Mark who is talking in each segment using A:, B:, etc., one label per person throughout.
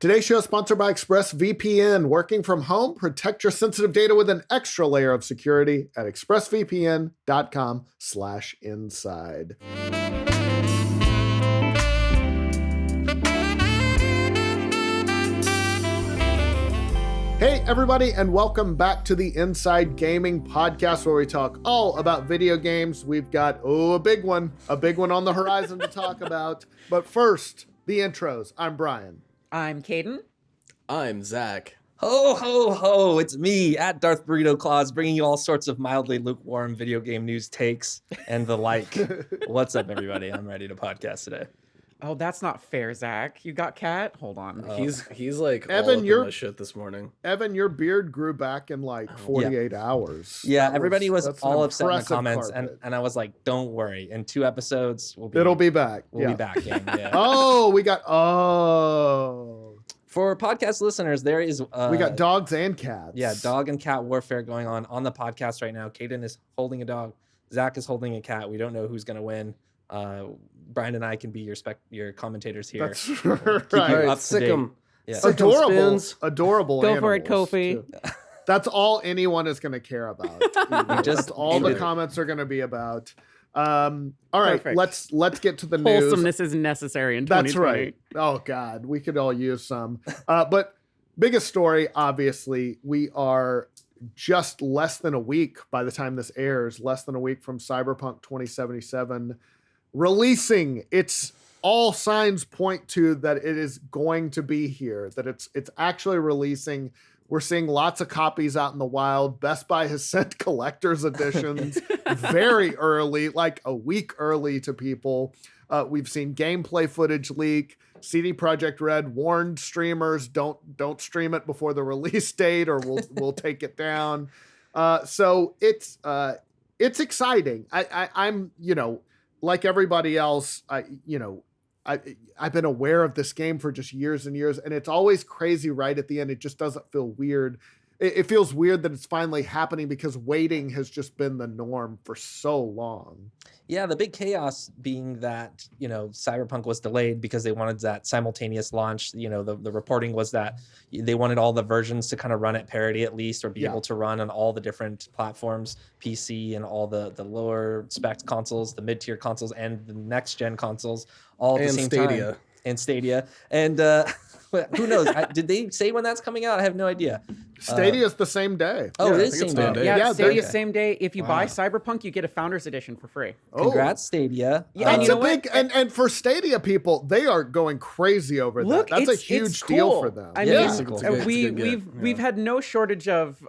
A: Today's show is sponsored by ExpressVPN. Working from home, protect your sensitive data with an extra layer of security at expressvpn.com/inside. Hey, everybody, and welcome back to the Inside Gaming Podcast, where we talk all about video games. We've got, a big one on the horizon to talk about. But first, the intros. I'm Brian.
B: I'm Caden.
C: I'm Zach.
D: Ho, ho, ho, it's me, at Darth Burrito Claus, bringing you all sorts of mildly lukewarm video game news takes and the like. What's up, everybody? I'm ready to podcast today.
B: Oh, that's not fair, Zach. You got Cat? Hold on.
C: He's like
A: Evan,
C: all up in my shit this morning.
A: Evan, your beard grew back in like 48 hours.
D: Yeah, everybody was all upset in the comments,
A: and
D: and I was like, don't worry. In 2 episodes,
A: it'll be back.
D: We'll be back. Yeah. For podcast listeners, there is...
A: we got dogs and cats.
D: Yeah, dog and cat warfare going on the podcast right now. Caden is holding a dog. Zach is holding a cat. We don't know who's going to win. Brian and I can be your commentators here.
A: That's right.
D: Keep you up to
C: Sick
D: date.
C: 'em.
D: Yeah.
A: Adorable
B: Go for it,
A: animals,
B: Kofi.
A: too. That's all anyone is going to care about. That's all the comments are going to be about. All right,
B: Perfect.
A: let's get to the news.
B: Wholesomeness is necessary in 2020.
A: That's right. Oh God, we could all use some. But biggest story, obviously, we are just less than a week by the time this airs, less than a week from Cyberpunk 2077 releasing. It's all signs point to that it is going to be here, that it's actually releasing. We're seeing lots of copies out in the wild. Best Buy has sent collector's editions very early, like a week early to people. We've seen gameplay footage leak. CD Projekt Red warned streamers, don't stream it before the release date or we'll take it down. So it's exciting. I'm, like everybody else, I've been aware of this game for just years and years, and it's always crazy right at the end. It just doesn't feel weird. It feels weird that it's finally happening because waiting has just been the norm for so long.
D: Yeah, the big chaos being that, Cyberpunk was delayed because they wanted that simultaneous launch. The reporting was that they wanted all the versions to kind of run at parity at least, or be able to run on all the different platforms, PC and all the lower spec consoles, the mid-tier consoles, and the next-gen consoles all at the same
C: Stadia.
D: time. And Stadia. And who knows? Did they say when that's coming out? I have no idea.
A: Stadia is the same day.
D: Oh, it is
C: I think
D: same
C: it's
D: day.
B: Yeah, Stadia's
A: okay.
B: same day. If you buy Cyberpunk, you get a Founders Edition for free.
D: Congrats, Stadia.
B: Yeah,
A: That's a big and for Stadia people, they are going going over
B: Look,
A: that. That's a huge deal for them.
B: I
C: Yeah.
B: mean, we've had no shortage of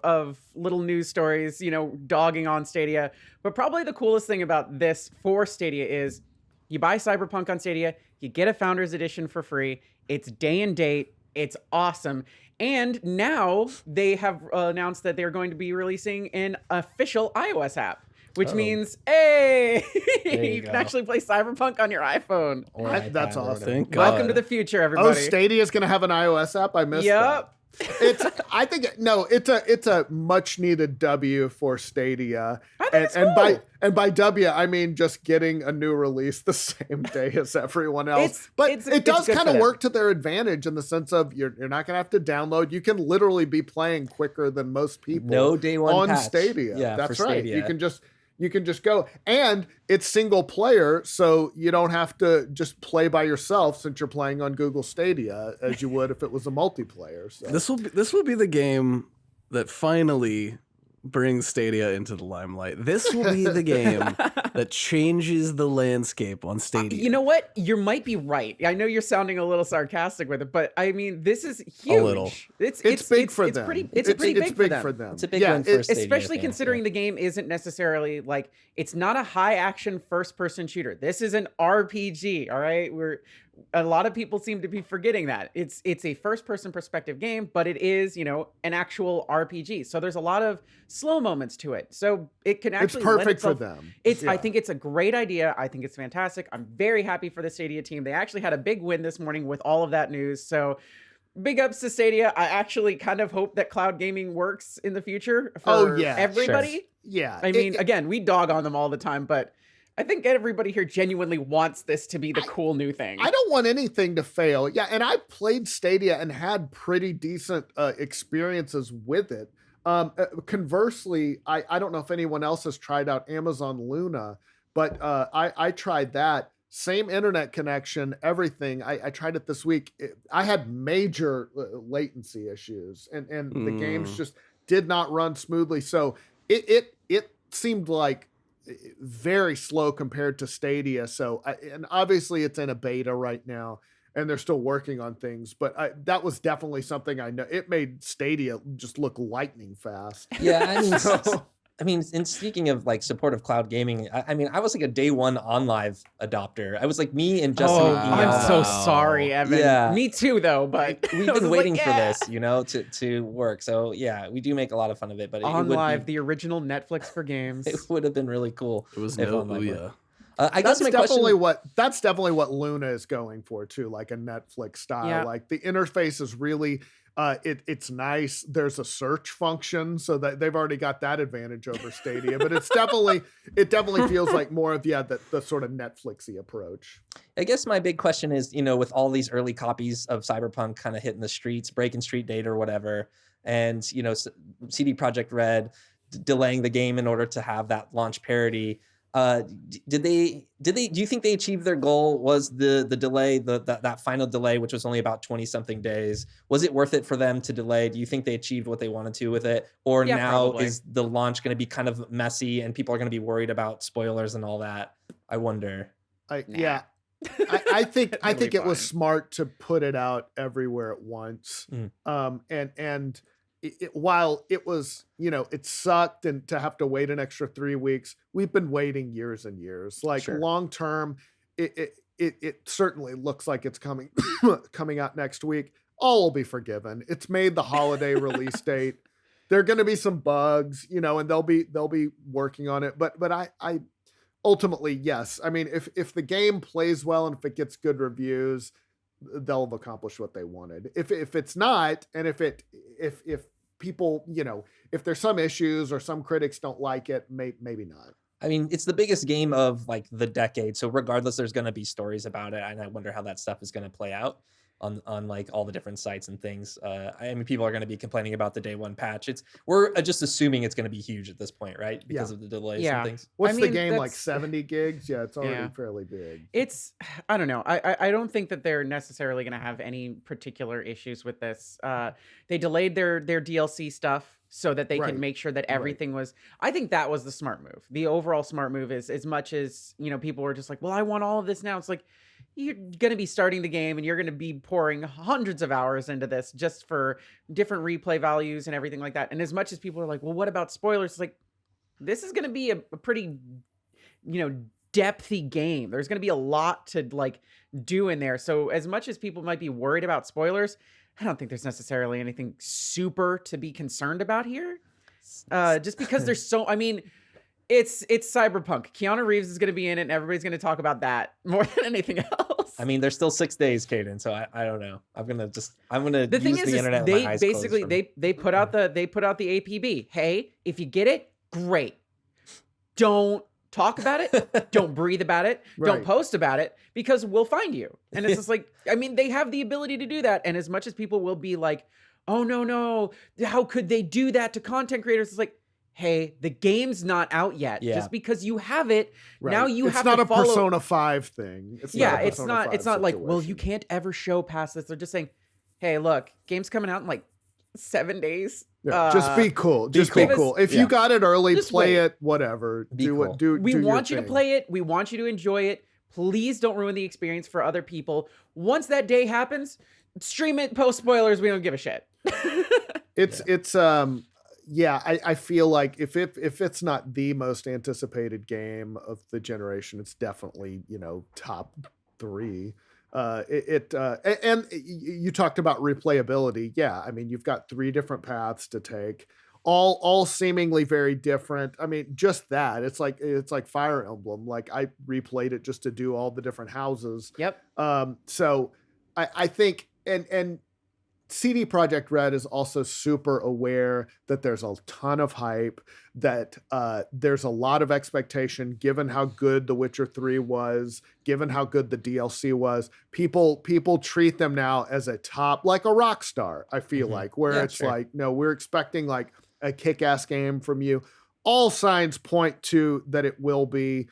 B: little news stories, dogging on Stadia. But probably the coolest thing about this for Stadia is you buy Cyberpunk on Stadia, you get a Founders Edition for free. It's day and date. It's awesome. And now they have announced that they're going to be releasing an official iOS app, which means, hey, you can actually play Cyberpunk on your iPhone.
A: That's awesome.
C: Thank God.
B: Welcome to the future, everybody.
A: Oh, Stadia is going to have an iOS app. I missed that. It's a much needed W for Stadia.
B: I think it's cool.
A: By W I mean just getting a new release the same day as everyone else. It does kind of work to their advantage in the sense of you're not going to have to download. You can literally be playing quicker than most people.
D: No day one
A: on
D: patch.
A: Stadia.
D: Yeah,
A: that's
D: for
A: right.
D: Stadia.
A: You can just go, and it's single player, so you don't have to just play by yourself since you're playing on Google Stadia as you would if it was a multiplayer. So.
C: This will be the game that finally brings Stadia into the limelight. This will be the game that changes the landscape on Stadia.
B: You know what? You might be right. I know you're sounding a little sarcastic with it, but I mean, this is huge.
C: A little.
A: It's big for them.
B: It's pretty big for them.
D: It's a big one for Stadia
B: especially
D: fans,
B: considering the game isn't necessarily like, it's not a high action first person shooter. This is an RPG. All right. A lot of people seem to be forgetting that it's a first person perspective game, but it is, an actual RPG. So there's a lot of slow moments to it. So it can actually
A: it's perfect for them.
B: I think it's a great idea. I think it's fantastic. I'm very happy for the Stadia team. They actually had a big win this morning with all of that news. So big ups to Stadia. I actually kind of hope that cloud gaming works in the future for everybody.
A: Sure. Yeah.
B: I mean, again, we dog on them all the time, but I think everybody here genuinely wants this to be the cool new thing.
A: I don't want anything to fail. Yeah, and I played Stadia and had pretty decent experiences with it. Conversely, I don't know if anyone else has tried out Amazon Luna, but I tried that. Same internet connection, everything. I tried it this week. I had major latency issues, and the games just did not run smoothly. So it seemed like very slow compared to Stadia. So, and obviously it's in a beta right now, and they're still working on things. But that was definitely something I know. It made Stadia just look lightning fast.
D: Yeah, I mean, and speaking of like supportive cloud gaming, I mean, I was like a day one OnLive adopter. I was like me and Justin.
B: I'm so sorry, Evan.
D: Yeah.
B: Me too, though. But
D: we've been waiting for this, to work. So yeah, we do make a lot of fun of it. But
B: OnLive, the original Netflix for games.
D: It would have been really cool.
C: It was no Ouya.
D: I guess
A: that's definitely what Luna is going for too, like a Netflix style. Yeah. Like the interface is really it's nice. There's a search function, so that they've already got that advantage over Stadia. But it definitely feels like more of the sort of Netflixy approach.
D: I guess my big question is, with all these early copies of Cyberpunk kind of hitting the streets, breaking street data or whatever, and CD Projekt Red delaying the game in order to have that launch parity. Do you think they achieved their goal? Was the delay, that final delay, which was only about 20 something days, was it worth it for them to delay? Do you think they achieved what they wanted to with it? Or now probably. Is the launch going to be kind of messy and people are going to be worried about spoilers and all that? I wonder.
A: I think it was smart to put it out everywhere at once. And while it was, it sucked and to have to wait an extra 3 weeks, we've been waiting years and years. Like long term, it certainly looks like it's coming out next week. All will be forgiven. It's made the holiday release date. There are going to be some bugs, and they'll be working on it. But I ultimately, yes. I mean, if the game plays well and if it gets good reviews, they'll have accomplished what they wanted. If it's not, and if people, if there's some issues or some critics don't like it, maybe not.
D: I mean, it's the biggest game of like the decade. So regardless, there's going to be stories about it. And I wonder how that stuff is going to play out on like all the different sites and things. I mean, people are going to be complaining about the day one patch. We're just assuming it's going to be huge at this point, right? Because of the delays and things.
A: What's the game, like 70 gigs? Yeah, it's already fairly big.
B: I don't know. I don't think that they're necessarily going to have any particular issues with this. They delayed their DLC stuff so that they can make sure that everything was. I think that was the smart move. The overall smart move is, as much as people were just like, well, I want all of this now. It's like, you're going to be starting the game and you're going to be pouring hundreds of hours into this just for different replay values and everything like that. And as much as people are like, well, what about spoilers? It's like, this is going to be a pretty, depthy game. There's going to be a lot to like do in there. So as much as people might be worried about spoilers, I don't think there's necessarily anything super to be concerned about here. Just because there's it's Cyberpunk. Keanu Reeves is going to be in it, and everybody's going to talk about that more than anything else.
D: I mean, there's still 6 days, Caden. So I don't know. I'm gonna use the internet.
B: They basically they put out the APB. Hey, if you get it, great. Don't talk about it. Don't breathe about it. Don't post about it, because we'll find you. And it's just like, I mean, they have the ability to do that. And as much as people will be like, oh no, how could they do that to content creators? It's like, hey, the game's not out yet. Yeah. Just because you have it, now you have to follow.
A: It's not a Persona 5 thing.
B: It's not like, well, you can't ever show past this. They're just saying, hey, look, game's coming out in like 7 days.
A: Yeah, just be cool. Just be cool. If you got it early, play it, whatever. We
B: want you to play it. We want you to enjoy it. Please don't ruin the experience for other people. Once that day happens, stream it, post spoilers. We don't give a shit.
A: I feel like if it's not the most anticipated game of the generation, it's definitely, top 3. And you talked about replayability. Yeah, I mean, you've got 3 different paths to take, all seemingly very different. I mean, just that it's like Fire Emblem. Like, I replayed it just to do all the different houses.
B: Yep.
A: So I think and CD Projekt Red is also super aware that there's a ton of hype, that there's a lot of expectation given how good The Witcher 3 was, given how good the DLC was. People treat them now as a top, like a rock star, I feel like, where it's like, no, we're expecting like a kick-ass game from you. All signs point to that it will be.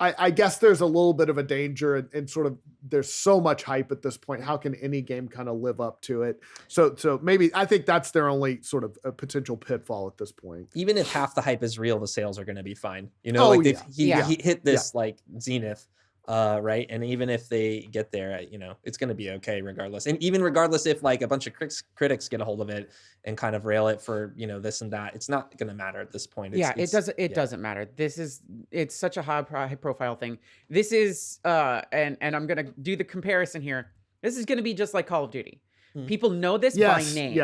A: I guess there's a little bit of a danger and sort of there's so much hype at this point. How can any game kind of live up to it? So maybe I think that's their only sort of a potential pitfall at this point.
D: Even if half the hype is real, the sales are going to be fine. You know, he hit this like zenith. Right. And even if they get there, you know, it's going to be okay regardless. And even regardless if like a bunch of critics get a hold of it and kind of rail it for, you know, this and that, it's not going to matter at this point.
B: It doesn't matter. It's such a high profile thing. This is and I'm going to do the comparison here. This is going to be just like Call of Duty. People know this by name.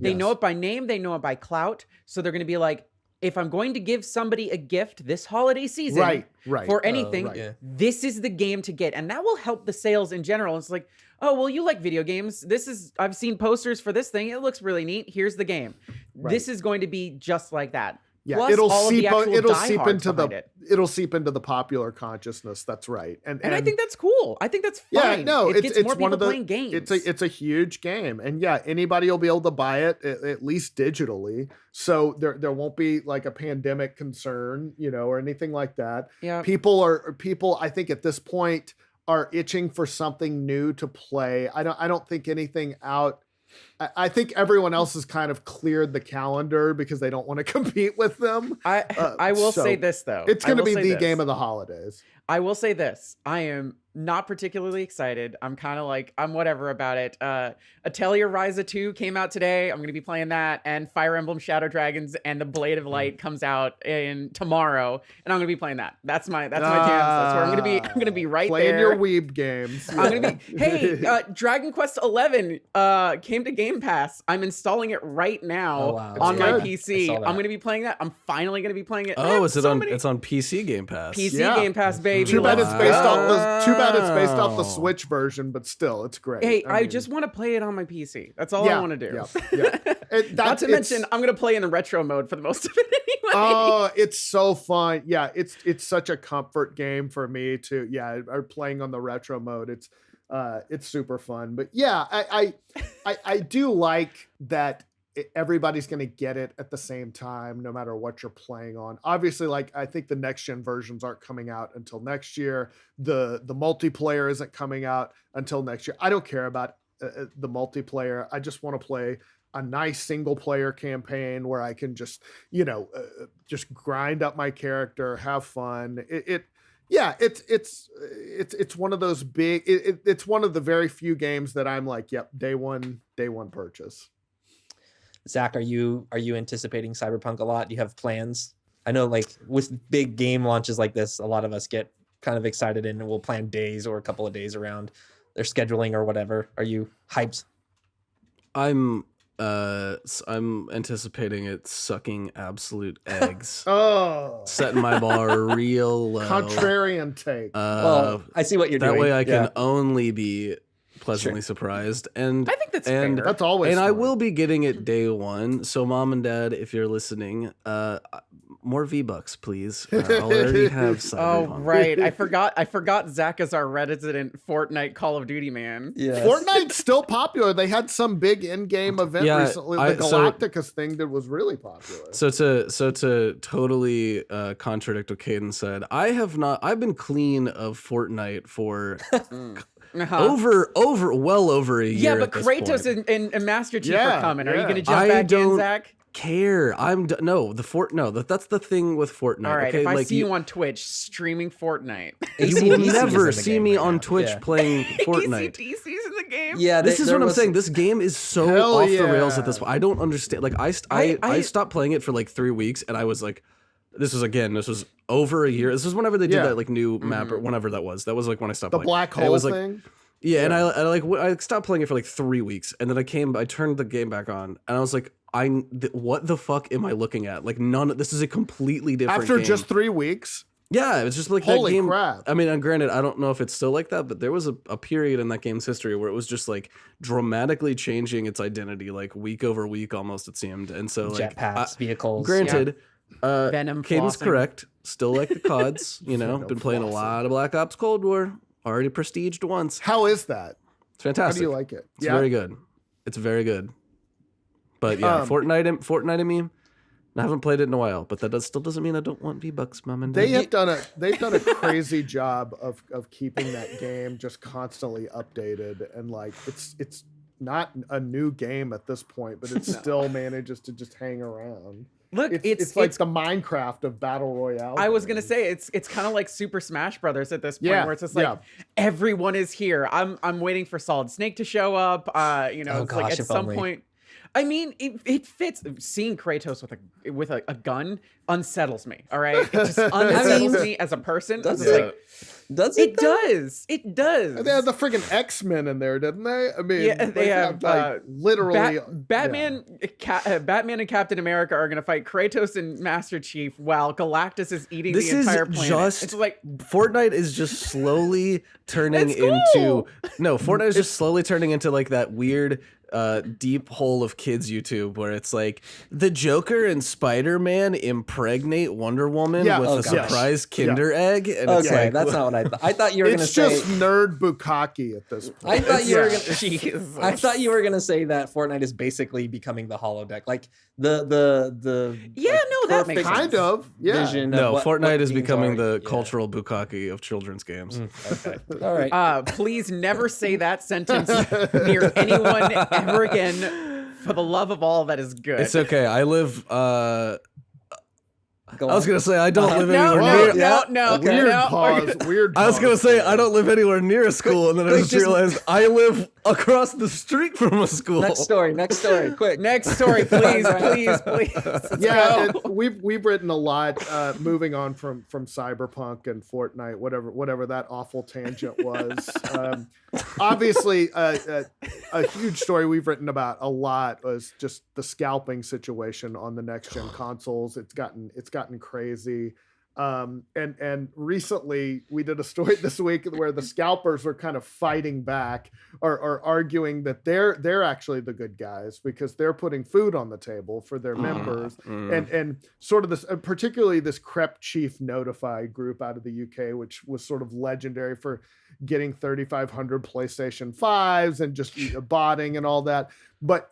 B: They know it by name. They know it by clout. So they're going to be like, if I'm going to give somebody a gift this holiday season for anything, this is the game to get. And that will help the sales in general. It's like, oh, well, you like video games. I've seen posters for this thing. It looks really neat. Here's the game. This is going to be just like that.
A: Yeah,
B: Plus,
A: it'll seep into the popular consciousness. That's right, and
B: I think that's cool. I think that's fine.
A: Yeah, no,
B: it gets more people playing games.
A: It's a huge game, and yeah, anybody will be able to buy it at least digitally. So there won't be like a pandemic concern, you know, or anything like that.
B: Yeah,
A: people. I think at this point are itching for something new to play. I don't think anything out. I think everyone else has kind of cleared the calendar because they don't want to compete with them.
B: I will say this though.
A: It's going to be the game of the holidays.
B: I will say this. I am not particularly excited. I'm kind of like, I'm whatever about it. Atelier Ryza 2 came out today. I'm going to be playing that. And Fire Emblem Shadow Dragons and the Blade of Light comes out tomorrow. And I'm going to be playing that. That's my jam. That's where I'm going to be right
A: playing
B: there.
A: Playing your weeb games.
B: I'm going to be, hey, Dragon Quest 11 came to Game Pass. I'm installing it right now on my PC. I'm going to be playing that. I'm finally going to be playing it.
C: Oh, it's on PC Game Pass.
B: PC Game Pass, baby.
A: Too bad it's based off the Switch version, but still, it's great.
B: Hey, I just want to play it on my PC. That's all I want to do. Not to mention, I'm going to play in the retro mode for the most of it anyway.
A: Oh, it's so fun. Yeah, it's such a comfort game for me to playing on the retro mode. It's super fun. But yeah, I do like that everybody's going to get it at the same time, no matter what you're playing on. Obviously, like I think the next gen versions aren't coming out until next year. The multiplayer isn't coming out until next year. I don't care about the multiplayer. I just want to play a nice single player campaign where I can just, just grind up my character, have fun. It's one of those big, it's one of the very few games that I'm like, yep, day one purchase.
D: Zach, are you anticipating Cyberpunk a lot? Do you have plans? I know, like with big game launches like this, a lot of us get kind of excited and we'll plan days or a couple of days around their scheduling or whatever. Are you hyped?
C: I'm anticipating it sucking absolute eggs. Setting my bar real low.
A: Contrarian take.
D: Well, I see what you're doing.
C: That way I can only be pleasantly surprised, and
B: I think that's fair.
A: That's always
C: and
A: smart.
C: I will be getting it day one. So mom and dad, if you're listening, more V-Bucks, please. I already have Cyberpunk.
B: Oh right, I forgot Zach is our resident Fortnite Call of Duty man.
D: Yeah,
A: Fortnite's still popular. They had some big in-game event recently, the Galacticus thing that was really popular.
C: So to totally contradict what Caden said, I've been clean of Fortnite for over a year.
B: Yeah, but Kratos and Master Chief are coming. Are you going to jump back in, Zach?
C: Care. That's the thing with Fortnite.
B: All right,
C: okay?
B: if I see you on Twitch streaming Fortnite,
C: you will never see me on Twitch playing Fortnite.
B: ACDC's in the game.
D: Yeah,
C: this is what I'm saying. This game is so off the rails at this point. I don't understand. Like I stopped playing it for like 3 weeks, and I was like, this was over a year. This was whenever they did that like new map or whenever that was. That was like when I stopped playing.
A: The black hole thing.
C: Yeah, and I stopped playing it for like 3 weeks, and then I turned the game back on, and I was like, what the fuck am I looking at? Like this is a completely different
A: After
C: game.
A: just 3 weeks.
C: Yeah, it's just like
A: Holy
C: that game.
A: crap.
C: I mean, and granted, I don't know if it's still like that, but there was a period in that game's history where it was just like dramatically changing its identity, like week over week almost, it seemed. And so like
D: jetpacks, vehicles.
C: granted,
B: Venom
C: Caden's
B: flossing.
C: correct. Still like the CODs, you know,
A: Venom
C: been playing a
A: flossing.
C: lot of Black Ops Cold War, already prestiged once.
A: How is that?
C: It's fantastic.
A: How do you like it?
C: It's very good. It's very good. But yeah, Fortnite and me, I haven't played it in a while, but that still doesn't mean I don't want V-Bucks, Mom and Dad.
A: They've done a crazy job of keeping that game just constantly updated, and like it's not a new game at this point, but it still manages to just hang around.
B: Look,
A: it's like the Minecraft of battle royale.
B: I was gonna say it's kind of like Super Smash Brothers at this point, where it's just like everyone is here. I'm waiting for Solid Snake to show up. It's like at some point. I mean, it fits. Seeing Kratos with a gun unsettles me. All right, it just unsettles me as a person.
D: Does
B: It's
D: it?
B: like,
D: Does it?
B: it does. It does.
A: They had the friggin' X-Men in there, didn't they? I mean,
B: Yeah, they have
A: like literally
B: Batman. Batman and Captain America are gonna fight Kratos and Master Chief while Galactus is eating the entire planet. It's like
C: Fortnite is just slowly turning into Fortnite is just slowly turning into like that weird deep hole of kids YouTube where it's like the Joker and Spider-Man impregnate Wonder Woman with a surprise Kinder egg. And it's like,
D: that's not what I thought. I thought you were going to say.
A: It's just nerd bukkake at this point.
D: I thought you were gonna say that Fortnite is basically becoming the holodeck, like the
B: that makes sense.
A: Kind of
D: vision.
C: no,
D: of
C: Fortnite
D: what
C: is
D: games
C: becoming
D: are.
C: the cultural bukkake of children's games.
D: Okay, all right.
B: Please never say that sentence near anyone ever again, for the love of all that is good.
C: It's okay. I live.
D: Go
C: I was
D: on.
C: gonna say I don't live
B: no,
C: anywhere near.
B: no.
A: Weird
B: no.
A: pause. Weird.
C: I was gonna
A: pause
C: say
A: there.
C: I don't live anywhere near a school, and then I just realized I live across the street from a school.
D: Next story, quick.
B: Next story, please. Let's
A: Yeah,
B: go.
A: we've written a lot. Moving on from Cyberpunk and Fortnite, whatever that awful tangent was. Obviously, a huge story we've written about a lot was just the scalping situation on the next gen consoles. It's gotten crazy. And recently we did a story this week where the scalpers are kind of fighting back or arguing that they're actually the good guys because they're putting food on the table for their members. And sort of this, particularly this Crep Chief Notify group out of the UK, which was sort of legendary for getting 3,500 PlayStation 5s and just botting and all that. But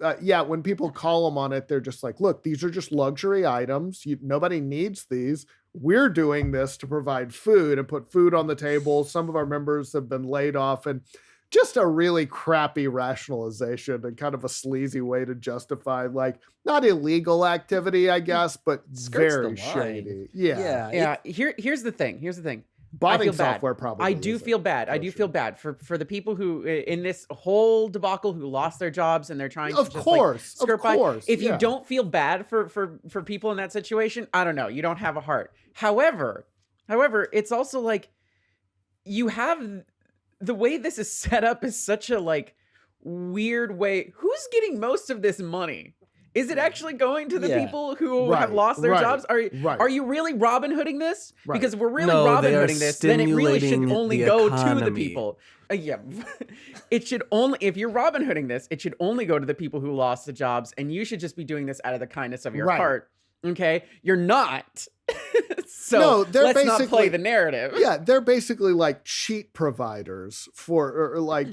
A: when people call them on it, they're just like, look, these are just luxury items. Nobody needs these. We're doing this to provide food and put food on the table. Some of our members have been laid off, and just a really crappy rationalization and kind of a sleazy way to justify, like, not illegal activity, I guess, but very shady.
B: Yeah. Here's the thing.
A: Botting software probably.
B: I do feel bad. I do feel bad for the people who in this whole debacle who lost their jobs and they're trying to skirt by. If you don't feel bad for people in that situation, I don't know. You don't have a heart. However, it's also like you have the way this is set up is such a like weird way. Who's getting most of this money? Is it actually going to the people who have lost their jobs? Are you really Robin Hooding this? Because if we're really Robin Hooding this, then it really should only go to the people. It should only, if you're Robin Hooding this, it should only go to the people who lost the jobs, and you should just be doing this out of the kindness of your heart. Okay? You're not. So let's not play the narrative.
A: Yeah, they're basically like cheat providers for, or like,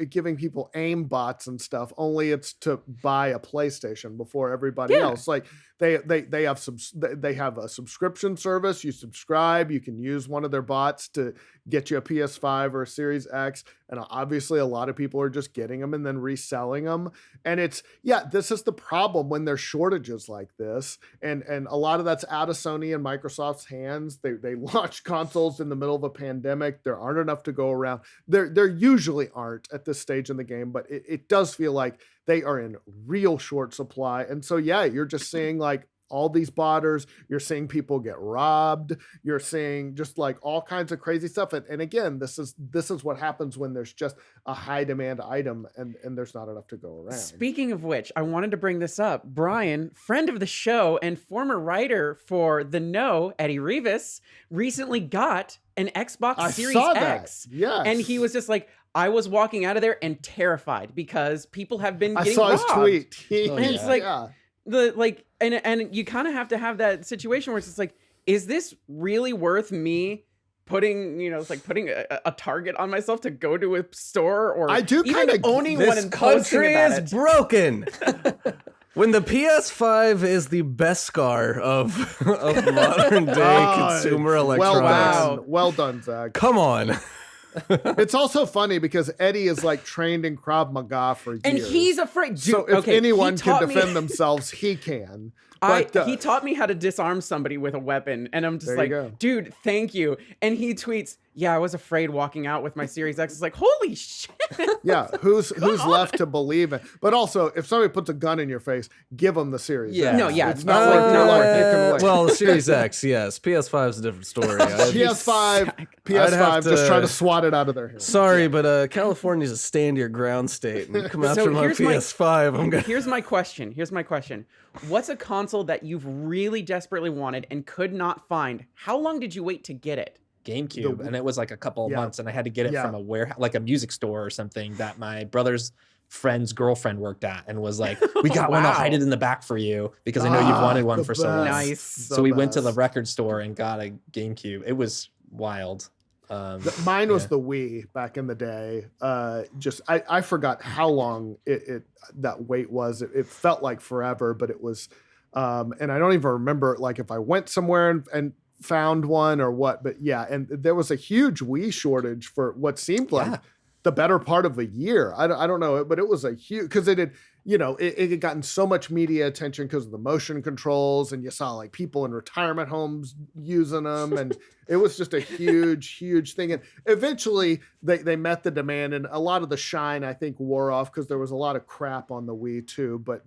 A: giving people aim bots and stuff, only it's to buy a PlayStation before everybody else. Like they have a subscription service. You subscribe, you can use one of their bots to get you a PS5 or a Series X. And obviously a lot of people are just getting them and then reselling them. And this is the problem when there's shortages like this. And a lot of that's out of Sony and Microsoft's hands. They launch consoles in the middle of a pandemic. There aren't enough to go around. There usually aren't at this stage in the game, but it does feel like they are in real short supply. And so, you're just seeing like all these botters. You're seeing people get robbed. You're seeing just like all kinds of crazy stuff. And again, this is what happens when there's just a high demand item and there's not enough to go around.
B: Speaking of which, I wanted to bring this up. Brian, friend of the show and former writer for The No, Eddie Rivas, recently got an Xbox Series X.
A: Yes.
B: And he was just like, I was walking out of there and terrified because people have been getting robbed.
A: I saw his tweet.
B: And it's like, and you kind of have to have that situation where it's just like, is this really worth me putting, it's like putting a target on myself to go to a store, or
A: I do kind of
B: owning one and posting about it?
C: This country is broken. When the PS5 is the best scar of modern day consumer electronics.
A: Well done, Zach.
C: Come on.
A: It's also funny because Eddie is like trained in Krav Maga for years.
B: And he's afraid. Dude,
A: so if anyone can defend themselves, he can. But,
B: he taught me how to disarm somebody with a weapon. And I'm just like, dude, thank you. And he tweets, yeah, I was afraid walking out with my Series X. It's like, holy shit.
A: Yeah, who's left to believe it? But also, if somebody puts a gun in your face, give them the Series X.
B: No, yeah.
A: It's not like you're like,
C: well, Series X, yes. PS5 is a different story.
A: PS5, just try to swat it out of their hands.
C: Sorry, but California's a stand your ground state. And come after my PS5.
B: Here's my question. What's a console that you've really desperately wanted and could not find? How long did you wait to get it?
D: GameCube, and it was like a couple of months, and I had to get it from a warehouse, like a music store or something that my brother's friend's girlfriend worked at, and was like, we got one, I'll hide it in the back for you because I know you've wanted one for so long.
B: Nice.
D: So we went to the record store and got a GameCube. It was wild.
A: Mine was the Wii back in the day. I forgot how long that wait was. It felt like forever, but it was, and I don't even remember like if I went somewhere and found one or what, but yeah. And there was a huge Wii shortage for what seemed like the better part of a year. I don't know, but it was a huge, because it had, it had gotten so much media attention because of the motion controls, and you saw like people in retirement homes using them, and it was just a huge thing. And eventually they met the demand, and a lot of the shine I think wore off because there was a lot of crap on the Wii too. But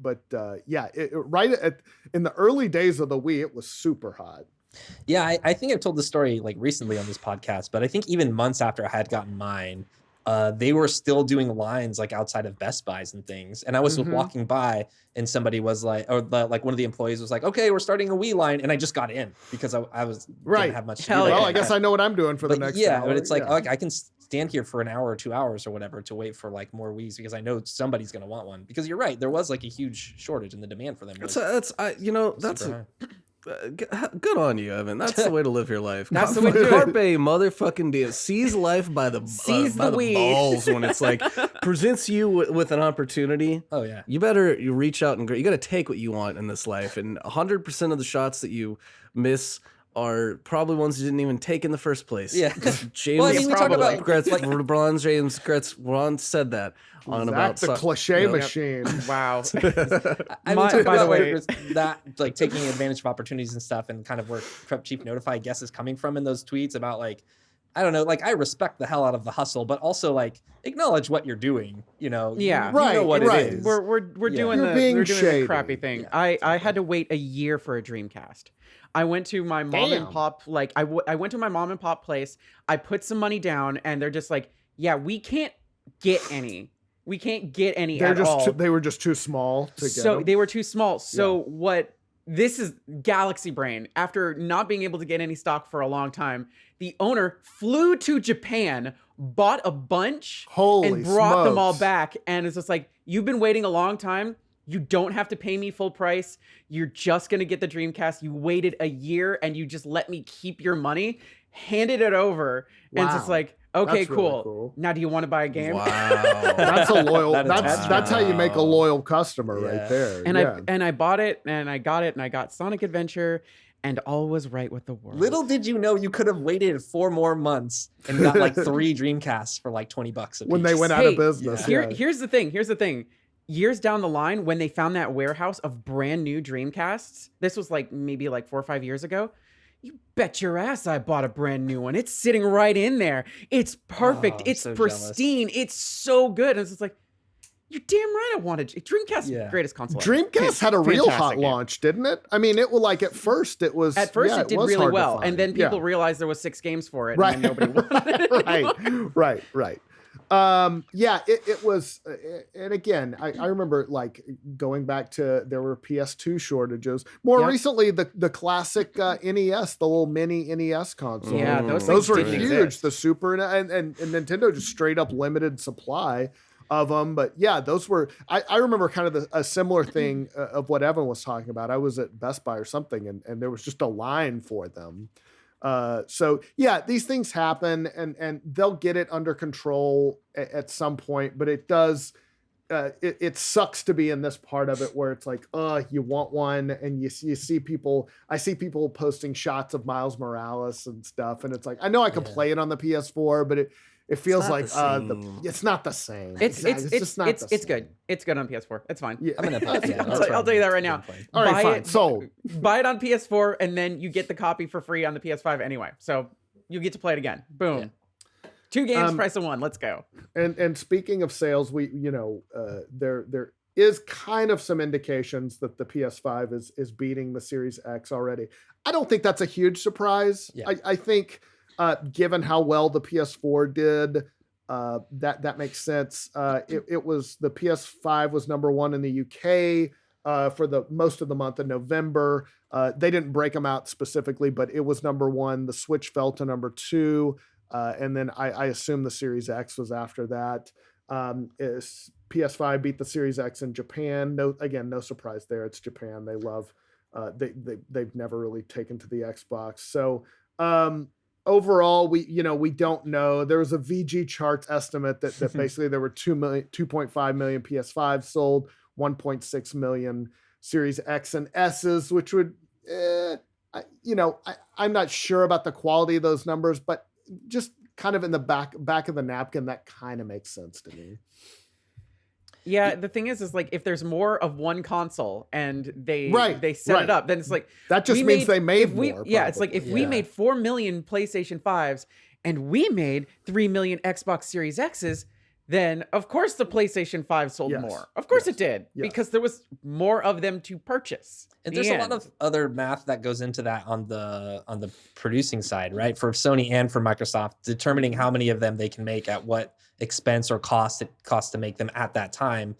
A: in the early days of the Wii, it was super hot.
D: Yeah, I think I've told the story like recently on this podcast, but I think even months after I had gotten mine, they were still doing lines like outside of Best Buys and things. And I was walking by, and somebody was like, like one of the employees was like, okay, we're starting a Wii line. And I just got in because I was didn't have much to do.
A: Well, I guess I know what I'm doing for the next hour.
D: But it's like, I can stand here for an hour or 2 hours or whatever to wait for like more Wiis because I know somebody's going to want one. Because you're right, there was like a huge shortage in the demand for them.
C: Good on you, Evan. That's the way to live your life.
B: That's the way to do it.
C: Carpe motherfucking diem. Seize life by the balls when it's like presents you with an opportunity.
D: Oh yeah.
C: You reach out and you got to take what you want in this life, and 100% of the shots that you miss are probably ones you didn't even take in the first place.
D: Yeah.
C: James,
D: we talk about
C: LeBron James Ron said that on
A: about the cliche machine.
B: Wow.
D: By the way, that like taking advantage of opportunities and stuff, and kind of where Prep Chief Notify, I guess, is coming from in those tweets about like, I don't know, like I respect the hell out of the hustle, but also like acknowledge what you're doing.
B: Yeah,
D: you know what it is.
B: We're doing the crappy thing.
A: Yeah.
B: I had to wait a year for a Dreamcast. I went to my mom and pop, I went to my mom and pop place. I put some money down, and they're just like, yeah, we can't get any. We can't get any at all.
A: They were just too small to get
B: So
A: them.
B: they were too small. So this is Galaxy Brain. After not being able to get any stock for a long time, the owner flew to Japan, bought a bunch, and brought them all back. And it's just like, you've been waiting a long time. You don't have to pay me full price. You're just going to get the Dreamcast. You waited a year, and you just let me keep your money, handed it over. And it's just like, okay,
A: that's really
B: cool.
A: cool.
B: Now, do you want to buy a game?
C: Wow.
A: That's a loyal. That's how you make a loyal customer right there.
B: And I bought it, and I got it, and I got Sonic Adventure, and all was right with the world.
D: Little did you know you could have waited 4 more months and got like 3 Dreamcasts for like $20 a piece.
A: When they went out of business.
B: Here's the thing. Years down the line, when they found that warehouse of brand new Dreamcasts, this was like maybe like 4 or 5 years ago. You bet your ass I bought a brand new one. It's sitting right in there. It's perfect. It's
D: so
B: pristine. Jealous. It's so good. And it's just like, You're damn right. I wanted Dreamcast, greatest console.
A: Dreamcast had a real hot launch, didn't it? I mean, it was like at first it was.
B: At first, it did really well, and then people realized there was 6 games for it, and then nobody wanted it.
A: Right. It was, and again, I remember like going back to there were PS2 shortages. More recently, the classic NES, the little mini NES console.
B: Yeah,
A: those were huge. Exist. The Super and Nintendo just straight up limited supply of them. But yeah, those were. I remember kind of a similar thing of what Evan was talking about. I was at Best Buy or something, and there was just a line for them. So yeah, these things happen and they'll get it under control at some point, but it does, it sucks to be in this part of it where it's like, you want one and you see people, I see people posting shots of Miles Morales and stuff. And it's like, I know I could play it on the PS4, but it feels like it's not the same.
B: It's just not the same. It's good. It's good on PS4. It's fine.
D: Yeah. I'm gonna
B: I'll tell you that right now.
A: All right, fine. Sold.
B: Buy it on PS4, and then you get the copy for free on the PS5 anyway. So you get to play it again. Boom. Yeah. 2 games, price of 1. Let's go.
A: And speaking of sales, we there is kind of some indications that the PS5 is beating the Series X already. I don't think that's a huge surprise. Yeah. I think. Given how well the PS4 did, that makes sense. It was the PS5 was number 1 in the UK for the most of the month of November. They didn't break them out specifically, but it was number 1. The Switch fell to number 2, and then I assume the Series X was after that. PS5 beat the Series X in Japan. No surprise there. It's Japan. They love. They've never really taken to the Xbox. So. Overall, we don't know. There was a VG Charts estimate that basically there were 2.5 million PS5 sold, 1.6 million Series X and S's, which would, I'm not sure about the quality of those numbers, but just kind of in the back of the napkin, that kind of makes sense to me.
B: Yeah, the thing is like if there's more of one console and they set it up, then it's like
A: that just means they made more.
B: Yeah, it's like if we made 4 million PlayStation 5s and we made 3 million Xbox Series X's, then of course the PlayStation 5 sold more. Of course it did, because there was more of them to purchase.
D: And there's a lot of other math that goes into that on the producing side, right? For Sony and for Microsoft, determining how many of them they can make at what expense or cost it costs to make them at that time,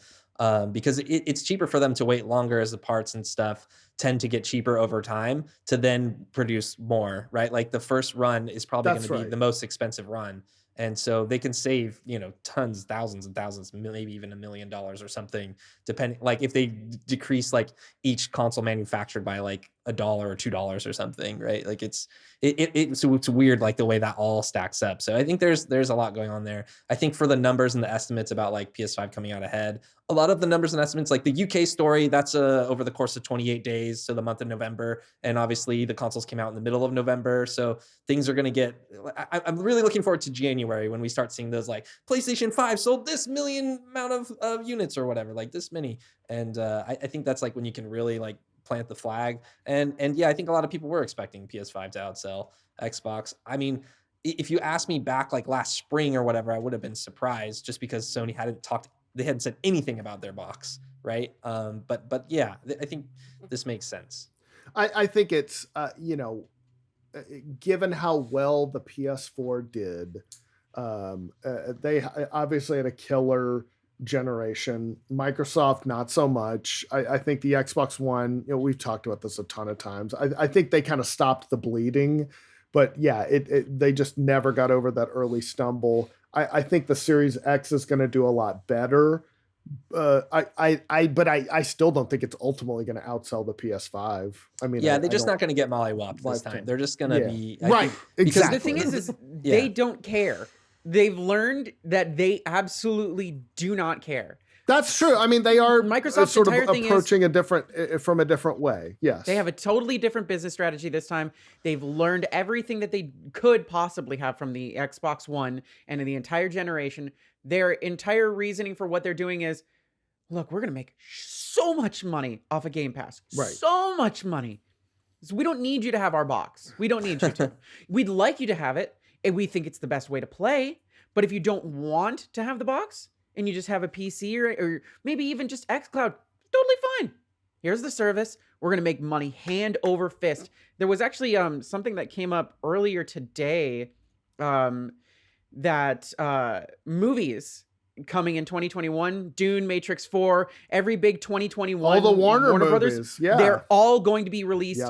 D: because it's cheaper for them to wait longer as the parts and stuff tend to get cheaper over time to then produce more, right? Like the first run is probably going to be the most expensive run. And so they can save, tons, thousands and thousands, maybe even $1 million or something, depending, like if they decrease like each console manufactured by like $1 or $2 or something, right? Like so it's weird, like the way that all stacks up. So I think there's a lot going on there. I think for the numbers and the estimates about like PS5 coming out ahead, a lot of the numbers and estimates, like the UK story, that's over the course of 28 days, so the month of November, and obviously the consoles came out in the middle of November, so things are going to get. I'm really looking forward to January when we start seeing those like PlayStation 5 sold this million amount of units or whatever, like this many, and I think that's like when you can really like plant the flag, and yeah, I think a lot of people were expecting PS5 to outsell Xbox. I mean, if you asked me back like last spring or whatever, I would have been surprised just because Sony they hadn't said anything about their box, right? But yeah, I think this makes sense.
A: I think it's given how well the PS4 did, they obviously had a killer generation. Microsoft not so much. I think the Xbox One, we've talked about this a ton of times. I think they kind of stopped the bleeding, but yeah, they just never got over that early stumble. I think the Series X is going to do a lot better. I still don't think it's ultimately going to outsell the PS5. I mean,
D: they're just not going to get mollywopped this time. They're just going to be
A: right.
B: Because the thing is they don't care. They've learned that they absolutely do not care.
A: That's true. I mean, they are
B: Microsoft's
A: sort of approaching from a different way. Yes.
B: They have a totally different business strategy this time. They've learned everything that they could possibly have from the Xbox One and in the entire generation. Their entire reasoning for what they're doing is, look, we're going to make so much money off of Game Pass.
A: Right.
B: So much money. So we don't need you to have our box. We don't need you to. We'd like you to have it, and we think it's the best way to play. But if you don't want to have the box, and you just have a PC or maybe even just xCloud, totally fine. Here's the service. We're going to make money hand over fist. There was actually something that came up earlier today that movies coming in 2021, Dune, Matrix 4, every big 2021
A: all the Warner movies,
B: Brothers, they're all going to be released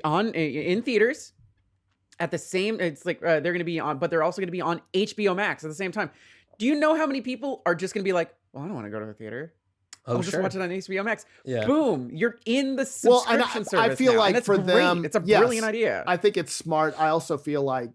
B: in theaters at the same. It's like they're going to be on, but they're also going to be on HBO Max at the same time. Do you know how many people are just going to be like, well, I don't want to go to the theater. I'll just watch it on HBO Max. Yeah. Boom. You're in the subscription service.
A: I feel like for them,
B: it's a brilliant idea.
A: I think it's smart. I also feel like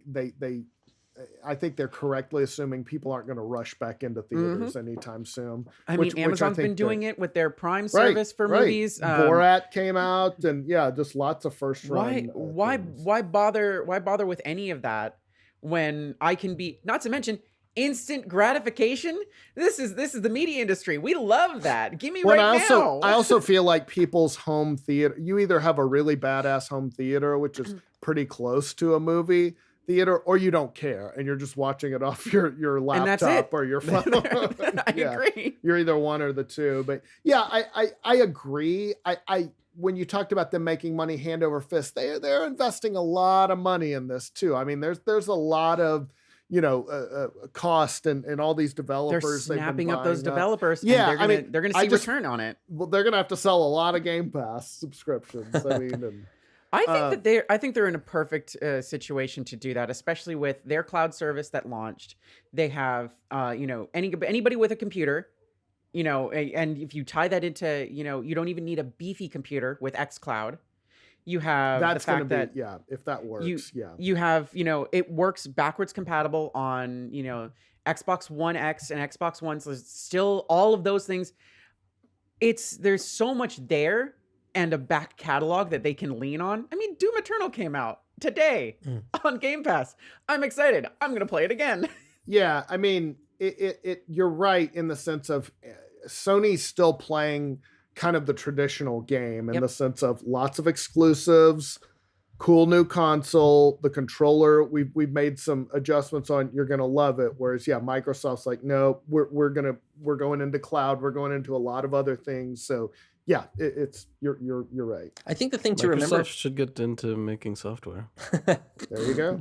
A: I think they're correctly assuming people aren't going to rush back into theaters anytime soon.
B: I mean, Amazon's been doing it with their Prime service for movies.
A: Borat came out, and just lots of first run.
B: Why bother with any of that when I can be, not to mention, instant gratification? This is the media industry. We love that. Give me now.
A: I also feel like people's home theater, you either have a really badass home theater, which is pretty close to a movie theater, or you don't care and you're just watching it off your laptop or your phone.
B: I agree.
A: You're either one or the two. But I agree. I when you talked about them making money hand over fist, they're investing a lot of money in this too. I mean, there's a lot of cost and all these developers.
B: They're snapping up those developers. Yeah, they're gonna see return on it.
A: Well, they're gonna have to sell a lot of Game Pass subscriptions. I mean,
B: I think they're in a perfect situation to do that, especially with their cloud service that launched. They have anybody with a computer, and if you tie that into you don't even need a beefy computer with xCloud. You have
A: that's
B: the fact that
A: if that works,
B: you have it works backwards compatible on Xbox One X and Xbox One. So still all of those things. There's so much there and a back catalog that they can lean on. I mean, Doom Eternal came out today on Game Pass. I'm excited. I'm gonna play it again.
A: Yeah, I mean, you're right in the sense of Sony's still playing kind of the traditional game in the sense of lots of exclusives, cool new console, the controller. We've made some adjustments on. You're gonna love it. Whereas Microsoft's like, no, we're going into cloud. We're going into a lot of other things. So yeah, you're right.
D: I think the thing to
C: Microsoft
D: remember
C: should get into making software.
A: There you go.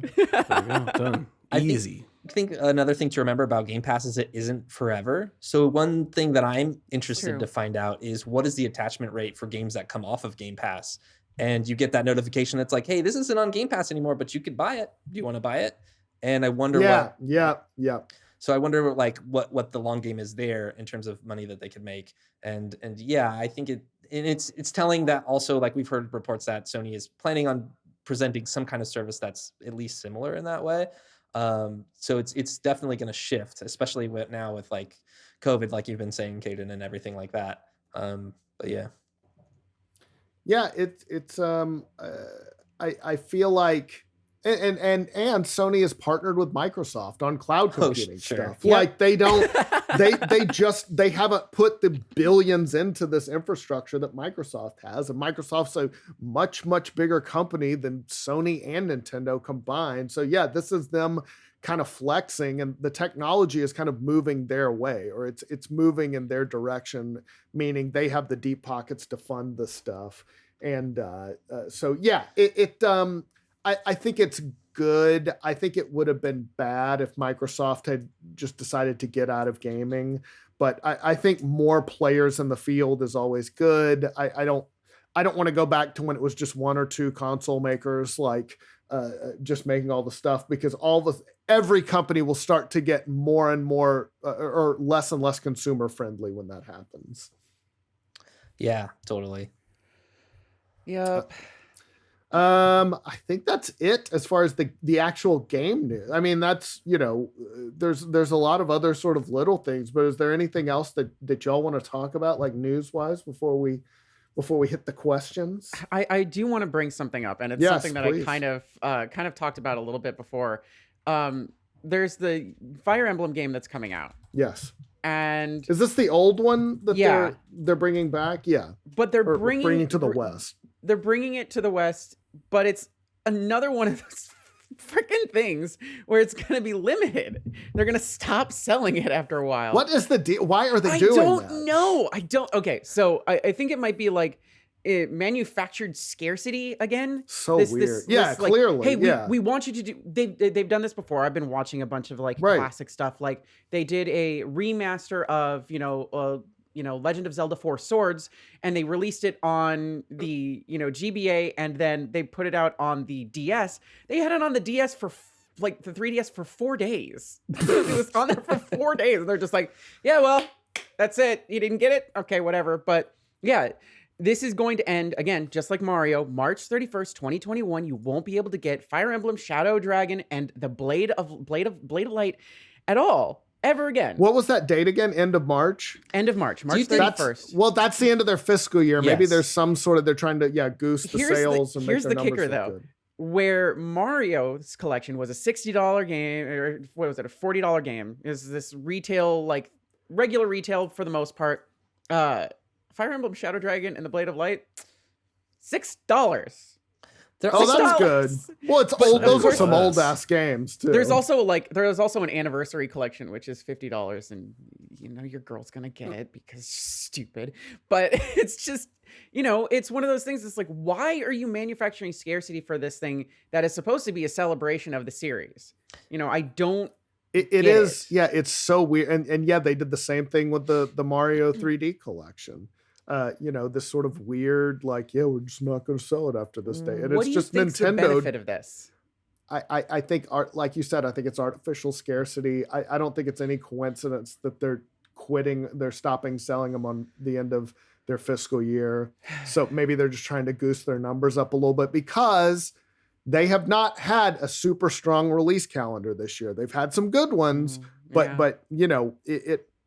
C: Done. Easy.
D: I think another thing to remember about Game Pass is it isn't forever. So one thing that I'm interested to find out is what is the attachment rate for games that come off of Game Pass? And you get that notification that's like, hey, this isn't on Game Pass anymore, but you could buy it. Do you want to buy it? And I wonder So I wonder what the long game is there in terms of money that they could make. And I think it's telling that also, like we've heard reports that Sony is planning on presenting some kind of service that's at least similar in that way. So it's definitely going to shift, especially now with like COVID, like you've been saying, Caden, and everything like that. But yeah.
A: Yeah, it's I feel like and Sony has partnered with Microsoft on cloud computing stuff. Yeah. Like they don't they haven't put the billions into this infrastructure that Microsoft has, and Microsoft's a much bigger company than Sony and Nintendo combined. So yeah, this is them kind of flexing, and the technology is kind of moving their way, or it's moving in their direction, meaning they have the deep pockets to fund the stuff. And so yeah, I think it's good. I think it would have been bad if Microsoft had just decided to get out of gaming, but I think more players in the field is always good. I don't want to go back to when it was just one or two console makers just making all the stuff, because every company will start to get more and more or less and less consumer friendly when that happens.
D: Yeah, totally.
B: Yep.
A: I think that's it as far as the actual game news. I mean, that's, there's a lot of other sort of little things, but is there anything else that y'all want to talk about, like news wise, before we hit the questions?
B: I do want to bring something up, and it's something that please. I kind of talked about a little bit before. There's the Fire Emblem game that's coming out.
A: Yes.
B: And
A: is this the old one that they're bringing back? Yeah.
B: But they're bringing
A: to the West.
B: They're bringing it to the West, but it's another one of those freaking things where it's going to be limited. They're going to stop selling it after a while.
A: What is the deal? Why are they doing that?
B: I don't know. Okay, so I think it might be like manufactured scarcity again.
A: So weird. Clearly.
B: Hey, we want you to do. They've done this before. I've been watching a bunch of like classic stuff. Like they did a remaster of Legend of Zelda 4 Swords, and they released it on the GBA, and then they put it out on the DS. They had it on the DS for like the 3DS for 4 days. It was on there for 4 days, and they're just like, yeah, well, that's it. You didn't get it? Okay, whatever. But yeah, this is going to end, again, just like Mario, March 31st, 2021. You won't be able to get Fire Emblem, Shadow Dragon, and the Blade of Light at all, ever again.
A: What was that date again? End of March?
B: End of March 31st.
A: That's the end of their fiscal year. Maybe there's some sort of, they're trying to, goose the sales and make their numbers look good. Here's the kicker, though.
B: Where Mario's collection was a $60 game, or what was it, a $40 game, is this retail, like regular retail for the most part. Fire Emblem, Shadow Dragon, and the Blade of Light, $6.
A: That's good. Well, it's old. Those are some old ass games too.
B: There's also an anniversary collection, which is $50, and your girl's gonna get it because she's stupid. But it's just, it's one of those things. It's like, why are you manufacturing scarcity for this thing that is supposed to be a celebration of the series? I don't.
A: It is. Yeah, it's so weird. And yeah, they did the same thing with the Mario 3D collection. This sort of weird, like, we're just not going to sell it after this day. And
B: what
A: it's just
B: Nintendo. The benefit of this?
A: I think, like you said, I think it's artificial scarcity. I don't think it's any coincidence that they're stopping selling them on the end of their fiscal year. So maybe they're just trying to goose their numbers up a little bit because they have not had a super strong release calendar this year. They've had some good ones, but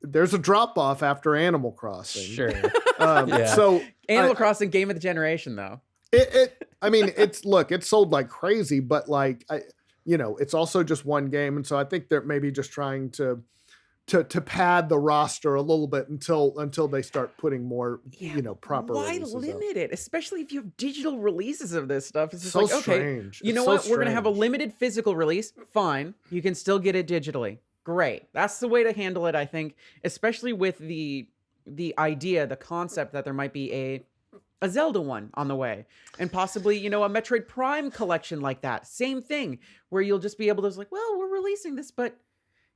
A: there's a drop off after Animal Crossing.
B: Sure.
A: So
B: Animal Crossing game of the generation, though.
A: It's sold like crazy, but it's also just one game, and so I think they're maybe just trying to pad the roster a little bit until they start putting more proper.
B: Why limit it, especially if you have digital releases of this stuff? It's just
A: so
B: like, okay,
A: strange.
B: We're gonna have a limited physical release. Fine, you can still get it digitally. Great, that's the way to handle it, I think, especially with the idea, the concept that there might be a Zelda one on the way, and possibly, a Metroid Prime collection like that. Same thing, where you'll just be able to well, we're releasing this, but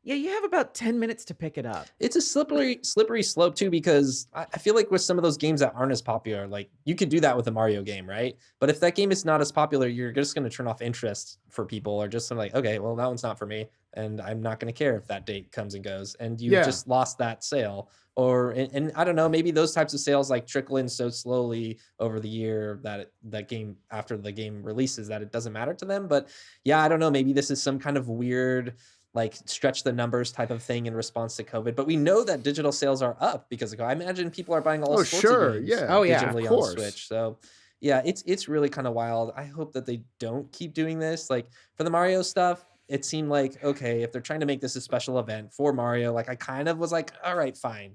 B: yeah, you have about 10 minutes to pick it up.
D: It's a slippery slope too, because I feel like with some of those games that aren't as popular, like you could do that with a Mario game, right? But if that game is not as popular, you're just going to turn off interest for people, or just like, okay, well, that one's not for me, and I'm not going to care if that date comes and goes, and you just lost that sale. And I don't know, maybe those types of sales like trickle in so slowly over the year that game, after the game releases, that it doesn't matter to them. But yeah, I don't know, maybe this is some kind of weird, like, stretch the numbers type of thing in response to COVID. But we know that digital sales are up because I imagine people are buying all sorts of games digitally on Switch. So yeah, it's really kind of wild. I hope that they don't keep doing this. Like for the Mario stuff, it seemed like, okay, if they're trying to make this a special event for Mario, like I kind of was like, all right, fine.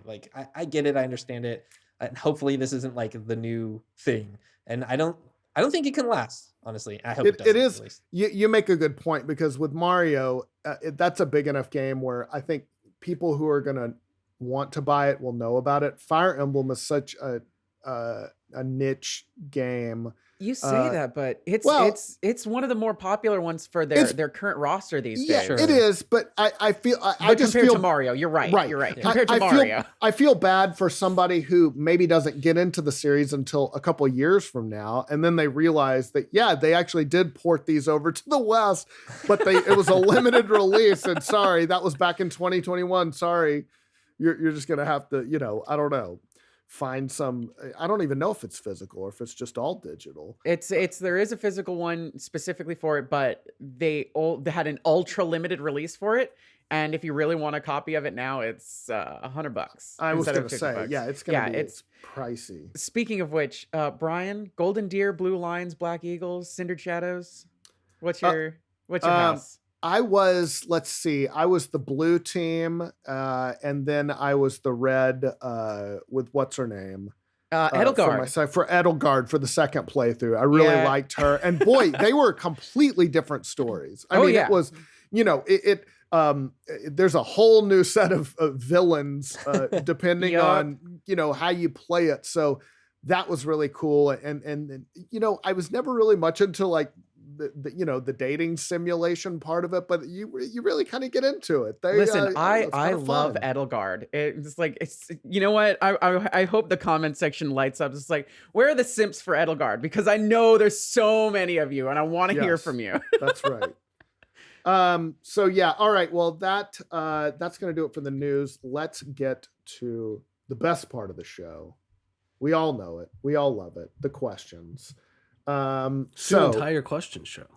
D: Like I get it, I understand it. And hopefully this isn't like the new thing. And I don't think it can last, honestly. I hope it doesn't.
A: It is. You make a good point, because with Mario, that's a big enough game where I think people who are going to want to buy it will know about it. Fire Emblem is such a niche game.
B: You say that, but it's one of the more popular ones for their current roster these days.
A: Yeah, it is, but I feel I just
B: compared
A: feel
B: to Mario, you're right.
A: Right.
B: You're right. Compared to Mario,
A: I feel bad for somebody who maybe doesn't get into the series until a couple of years from now, and then they realize that they actually did port these over to the West, but it was a limited release, and sorry, that was back in 2021. Sorry, you're just gonna have to, I don't know, find some. I don't even know if it's physical or if it's just all digital.
B: There is a physical one specifically for it, but they had an ultra limited release for it, and if you really want a copy of it now, it's $100.
A: I was gonna say, it's gonna be
B: it's
A: pricey.
B: Speaking of which, Brian, Golden Deer, Blue Lions, Black Eagles, Cindered Shadows, what's your house?
A: I was the blue team, and then I was the red with what's her name?
B: Edelgard.
A: For Edelgard for the second playthrough. I really liked her. And boy, they were completely different stories. I mean, it was, there's a whole new set of villains depending on, how you play it. So that was really cool. And I was never really much into like the dating simulation part of it, but you really kind of get into it.
B: Listen, I love Edelgard. It's like, you know what? I hope the comment section lights up. It's like, where are the simps for Edelgard? Because I know there's so many of you and I want to hear from you.
A: That's right. So yeah. All right. Well, that's going to do it for the news. Let's get to the best part of the show. We all know it. We all love it. The questions.
C: So entire question show.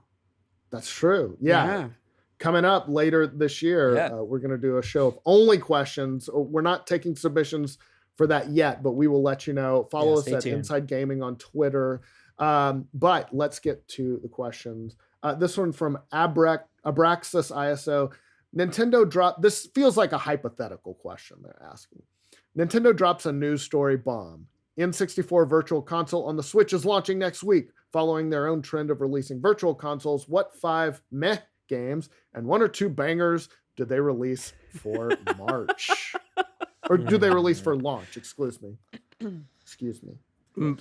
A: That's true. Yeah. Coming up later this year, we're going to do a show of only questions. We're not taking submissions for that yet, but we will let you know. Follow us at tuned. Inside Gaming on Twitter. But let's get to the questions. This one from Abraxas ISO. Nintendo dropped, this feels like a hypothetical question they're asking. Nintendo drops a news story bomb. N64 Virtual Console on the Switch is launching next week. Following their own trend of releasing virtual consoles, what 5 meh games and 1 or 2 bangers do they release for March? Or do they release for launch? Excuse me.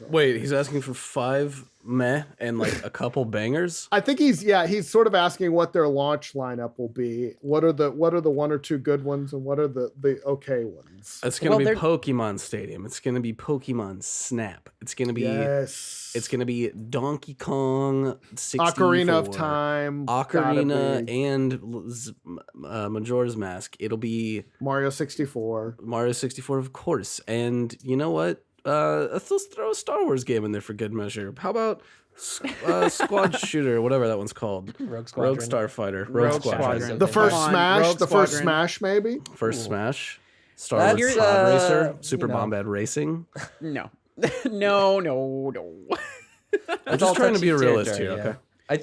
C: Wait, he's asking for 5 meh and like a couple bangers?
A: I think he's sort of asking what their launch lineup will be. What are the 1 or 2 good ones and what are the okay ones?
C: It's going to be Pokemon Stadium. It's going to be Pokemon Snap. It's going to be It's going to be Donkey Kong 64.
A: Ocarina of Time.
C: Ocarina and Majora's Mask. It'll be
A: Mario 64.
C: Mario 64, of course. And you know what? Let's throw a Star Wars game in there for good measure. How about Squad Shooter, whatever that one's called?
D: Rogue
C: Starfighter. Rogue Squadron.
A: The first Smash. The first Smash, maybe.
C: First Smash. Star Wars Pod Racer. Super Bombad Racing.
B: No.
C: I'm just trying to be a realist here. Okay.
D: I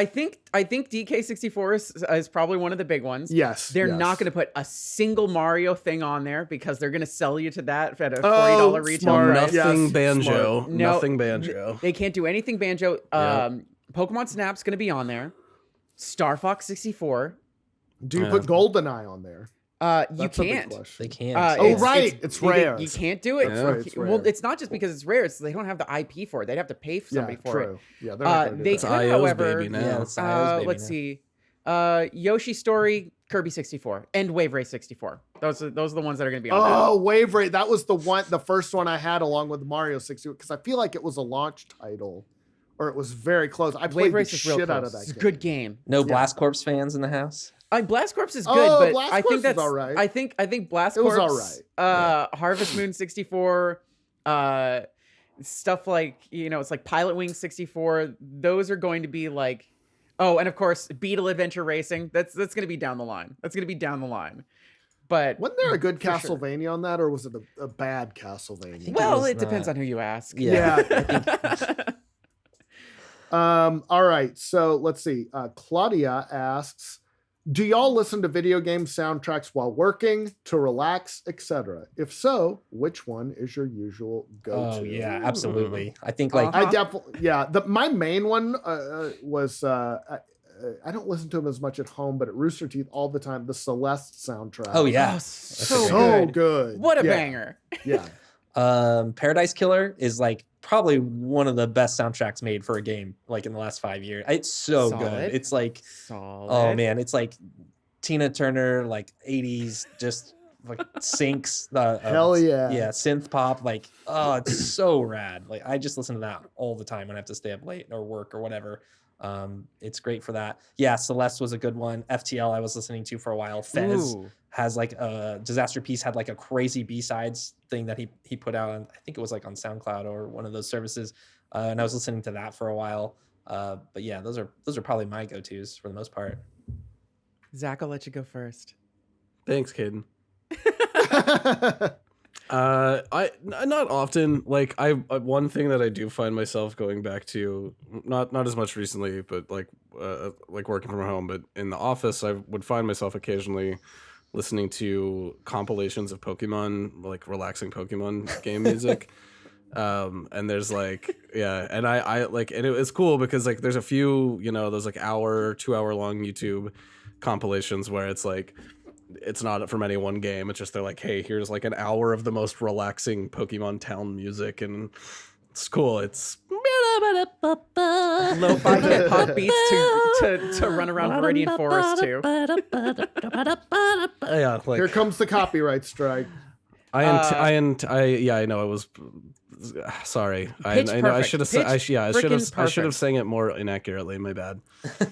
D: think
B: DK64 is probably one of the big ones.
A: Yes.
B: They're not going to put a single Mario thing on there because they're going to sell you to that at a $40 retail price.
C: Nothing Banjo. Nothing Banjo.
B: They can't do anything Banjo. Pokemon Snap's going to be on there. Star Fox 64.
A: Do you put GoldenEye on there?
B: You can't.
D: They can't.
A: It's rare.
B: You can't do it.
A: It's rare.
B: Well, it's not just because it's rare. It's they don't have the IP for it. They'd have to pay somebody for it.
A: Yeah, they're not
B: they
A: could,
B: however.
C: Baby now.
B: Let's see. Yoshi Story, Kirby 64, and Wave Race 64. Those are the ones that are going to be on there.
A: Oh, Wave Race. That was the first one I had along with Mario 64 because I feel like it was a launch title. Or it was very close. I played the shit out of that game.
B: It's a good game.
D: No Blast Corps fans in the house?
B: Blast Corps is good, but I think that's
A: all right.
B: I think Blast Corps
A: was all right.
B: Harvest Moon 64, stuff like it's like Pilot Wing 64. Those are going to be like, and of course Beetle Adventure Racing. That's going to be down the line. But
A: wasn't there a good Castlevania on that, or was it a bad Castlevania?
B: Well, it depends on who you ask.
A: Yeah. All right. So let's see. Claudia asks, do y'all listen to video game soundtracks while working, to relax, etc.? If so, which one is your usual go-to?
D: Oh yeah, absolutely. I think
A: I definitely my main one was I don't listen to them as much at home, but at Rooster Teeth all the time. The Celeste soundtrack.
D: Oh yeah,
A: so good.
B: What a banger.
A: Yeah.
D: Paradise Killer is like probably one of the best soundtracks made for a game like in the last 5 years. It's so good. It's like oh man, it's like Tina Turner like 80s just like syncs
A: hell yeah
D: synth pop like it's so rad. Like I just listen to that all the time when I have to stay up late or work or whatever. It's great for that. Yeah, Celeste was a good one. FTL I was listening to for a while. Fez has like a Disaster Piece had like a crazy B-sides thing that he put out on, I think it was like on SoundCloud or one of those services. And I was listening to that for a while. But yeah, those are probably my go-tos for the most part.
B: Zach, I'll let you go first.
C: Thanks, Caden. I not often. Like one thing that I do find myself going back to, not as much recently, but like working from home, but in the office, I would find myself occasionally listening to compilations of Pokemon, like relaxing Pokemon game music. And there's like, yeah, and I like, and it's cool because like there's a few, you know, those like 2 hour long YouTube compilations where it's like, it's not from any one game. It's just they're like, hey, here's like an hour of the most relaxing Pokemon town music, and it's cool. It's
B: lo-fi hip hop beats to run around Viridian Forest to.
C: Yeah, like,
A: here comes the copyright strike.
C: I know it was. Sorry, I know I should have I should have sang it more inaccurately. My bad.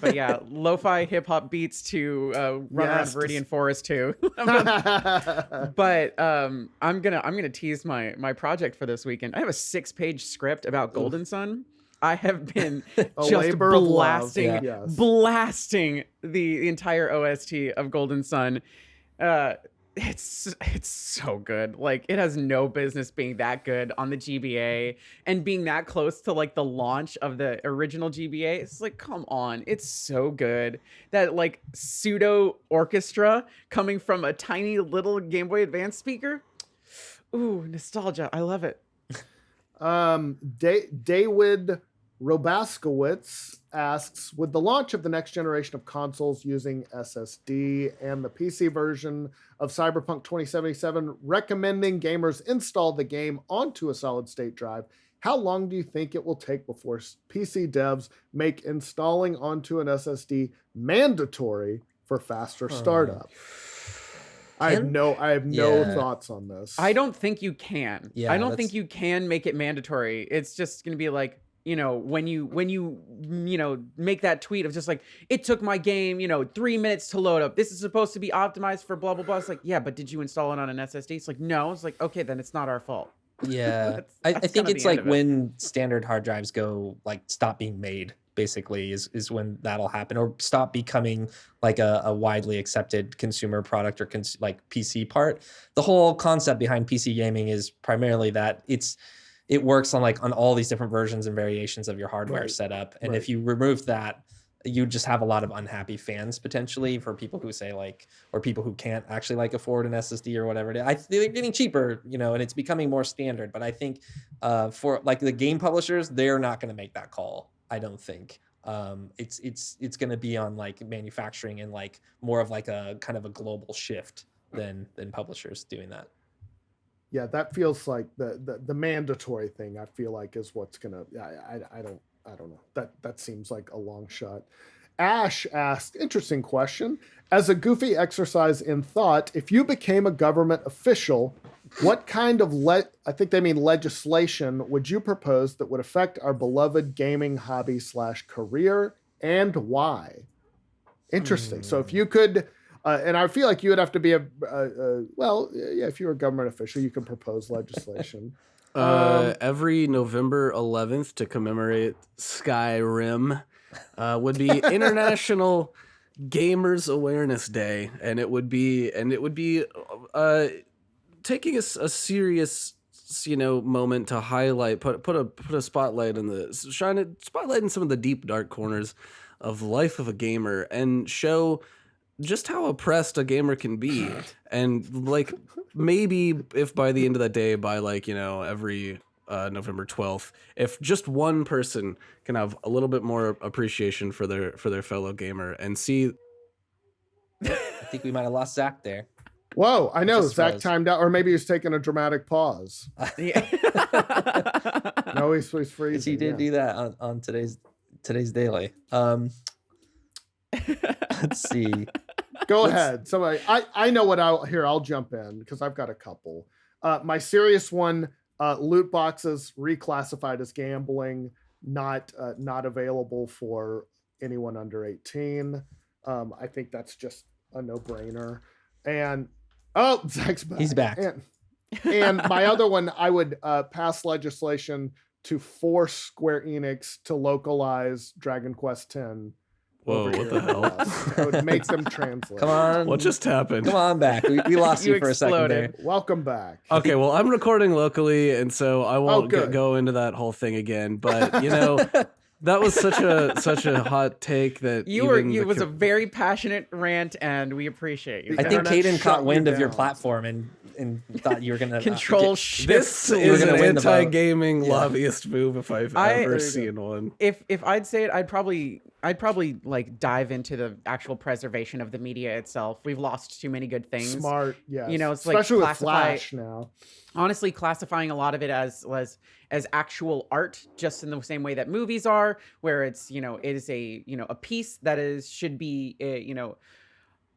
B: But yeah, lo-fi hip hop beats to run around Viridian Forest too. But I'm gonna tease my project for this weekend. I have a 6-page script about Golden Sun. I have been just blasting the entire OST of Golden Sun. It's so good. Like, it has no business being that good on the GBA and being that close to like the launch of the original GBA. It's like, come on, it's so good. That like pseudo orchestra coming from a tiny little Game Boy Advance speaker. Ooh, nostalgia. I love it.
A: David Robaskowitz asks, with the launch of the next generation of consoles using SSD and the PC version of Cyberpunk 2077 recommending gamers install the game onto a solid state drive, how long do you think it will take before PC devs make installing onto an SSD mandatory for faster startup? I have no thoughts on this.
B: I don't think you can.
D: Yeah,
B: I don't think you can make it mandatory. It's just going to be like, you know, when you make that tweet of just like, it took my game, 3 minutes to load up. This is supposed to be optimized for blah, blah, blah. It's like, yeah, but did you install it on an SSD? It's like, no. It's like, okay, then it's not our fault.
D: Yeah. I think it's like when standard hard drives go, like, stop being made, basically, is when that'll happen, or stop becoming like a widely accepted consumer product or like PC part. The whole concept behind PC gaming is primarily that it works on all these different versions and variations of your hardware setup. And if you remove that, you just have a lot of unhappy fans potentially, for people who say or people who can't actually afford an SSD or whatever it is. They're getting cheaper, and it's becoming more standard. But I think for the game publishers, they're not going to make that call. I don't think. It's going to be on manufacturing and more of a kind of a global shift than publishers doing that.
A: Yeah, that feels like the mandatory thing. I feel like is what's gonna. I don't know. That seems like a long shot. Ash asked, interesting question. As a goofy exercise in thought, if you became a government official, what kind of I think they mean legislation would you propose that would affect our beloved gaming hobby / career, and why? Interesting. So if you could. And I feel like you would have to be if you're a government official, you can propose legislation.
C: Every November 11th to commemorate Skyrim would be International Gamers Awareness Day, and it would be taking a serious moment to highlight, put a spotlight in spotlight in some of the deep dark corners of the life of a gamer, and show just how oppressed a gamer can be. And maybe if by the end of that day, by every November 12th, if just one person can have a little bit more appreciation for their fellow gamer and see.
D: I think we might have lost Zach there.
A: Whoa, I know. Zach timed out, or maybe he's taking a dramatic pause. No, he's freezing.
D: He did do that on today's daily. Let's see.
A: Go ahead. Somebody, I know what I'll jump in because I've got a couple. My serious one, loot boxes reclassified as gambling, not available for anyone under 18. I think that's just a no-brainer. And Zach's back.
D: He's back.
A: And my other one, I would pass legislation to force Square Enix to localize Dragon Quest X.
C: Whoa, what the hell?
A: I would make them translate.
D: Come on.
C: What just happened?
D: Come on back. We lost you for a second there.
A: Welcome back.
C: Okay, well, I'm recording locally, and so I won't go into that whole thing again. But, that was such a hot take that
B: it was a very passionate rant, and we appreciate you.
D: I think Caden caught wind of your platform and and thought you were gonna
B: Control shift.
C: This
D: You're
C: is an
D: gonna win the vote.
C: anti-gaming lobbyist move if I've ever seen one.
B: If I'd say it, I'd probably like dive into the actual preservation of the media itself. We've lost too many good things.
A: Smart, yes.
B: You know, it's
A: especially
B: like
A: with Flash now.
B: Honestly, classifying a lot of it as actual art, just in the same way that movies are, where it's, you know, it is a, you know, a piece that should be, you know,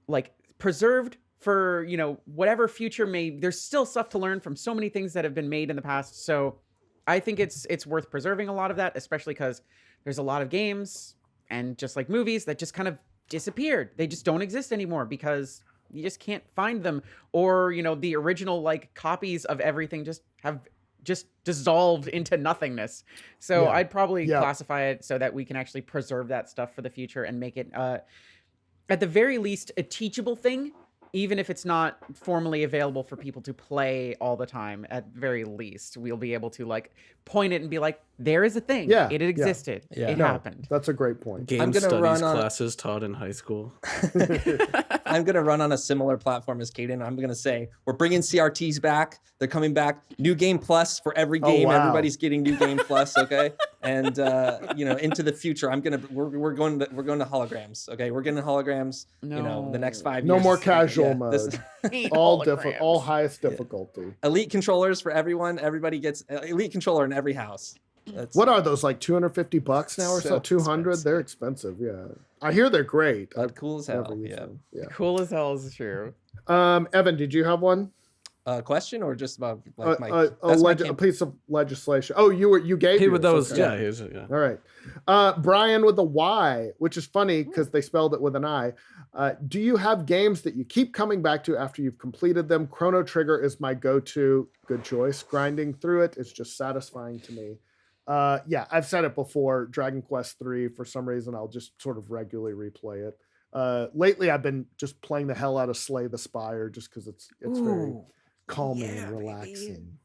B: like preserved for, you know, whatever future may. There's still stuff to learn from so many things that have been made in the past. So I think it's worth preserving a lot of that, especially because there's a lot of games and just like movies that just kind of disappeared. They just don't exist anymore because you just can't find them, or, you know, the original like copies of everything just have just dissolved into nothingness. So I'd probably classify it so that we can actually preserve that stuff for the future and make it at the very least a teachable thing, even if it's not formally available for people to play all the time. At very least, we'll be able to like point it and be like, there is a thing.
A: Yeah,
B: It existed.
D: Yeah.
B: It happened.
A: That's a great point.
C: Game studies classes taught in high school.
D: I'm going to run on a similar platform as Caden. I'm going to say we're bringing CRTs back. They're coming back. New Game Plus for every game.
A: wow.
D: Everybody's getting New Game Plus, okay? And you know, into the future, we're going to holograms, okay? We're getting holograms.
B: No.
D: You know, the next 5 years.
A: No more casual
D: Yeah, this
A: mode.
D: is-
A: all highest difficulty.
D: Elite controllers for everyone. Everybody gets Elite controller in every house. That's,
A: What are those, like $250 now or so?
D: So
A: 200?
D: expensive.
A: They're expensive. Yeah, I hear they're great.
D: but cool as hell.
A: Never used
D: Yeah.
A: them. Yeah.
B: Cool as hell is true.
A: Evan, did you have one?
D: Question or just about like my
A: A piece of legislation. Oh, you gave
C: Hey,
A: yours.
C: but that was
A: Okay.
C: yeah.
A: All right. Brian with a Y, which is funny because they spelled it with an I. Do you have games that you keep coming back to after you've completed them? Chrono Trigger is my go-to. Good choice. Grinding through it is just satisfying to me. Yeah, I've said it before. Dragon Quest 3, for some reason, I'll just sort of regularly replay it. Lately, I've been just playing the hell out of Slay the Spire just because it's very calming and relaxing.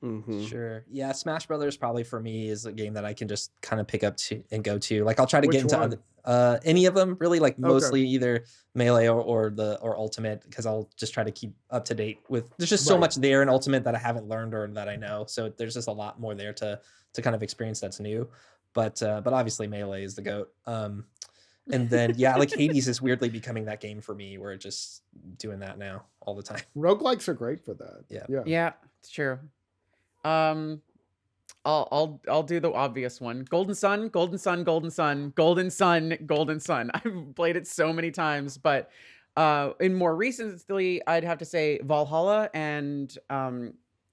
C: Mm-hmm.
D: Sure. Yeah, Smash Brothers probably for me is a game that I can just kind of pick up to and go to. Like I'll try to
A: Which
D: get into
A: one?
D: any of them really, like mostly either Melee or Ultimate, because I'll just try to keep up to date with. There's just so much there in Ultimate that I haven't learned or that I know. So there's just a lot more there to kind of experience that's new. But obviously Melee is the GOAT. And then like Hades is weirdly becoming that game for me, where it's just doing that now all the time.
A: Roguelikes are great for that.
B: Yeah, it's true. I'll do the obvious one. Golden Sun. I've played it so many times, but in more recently, I'd have to say Valhalla and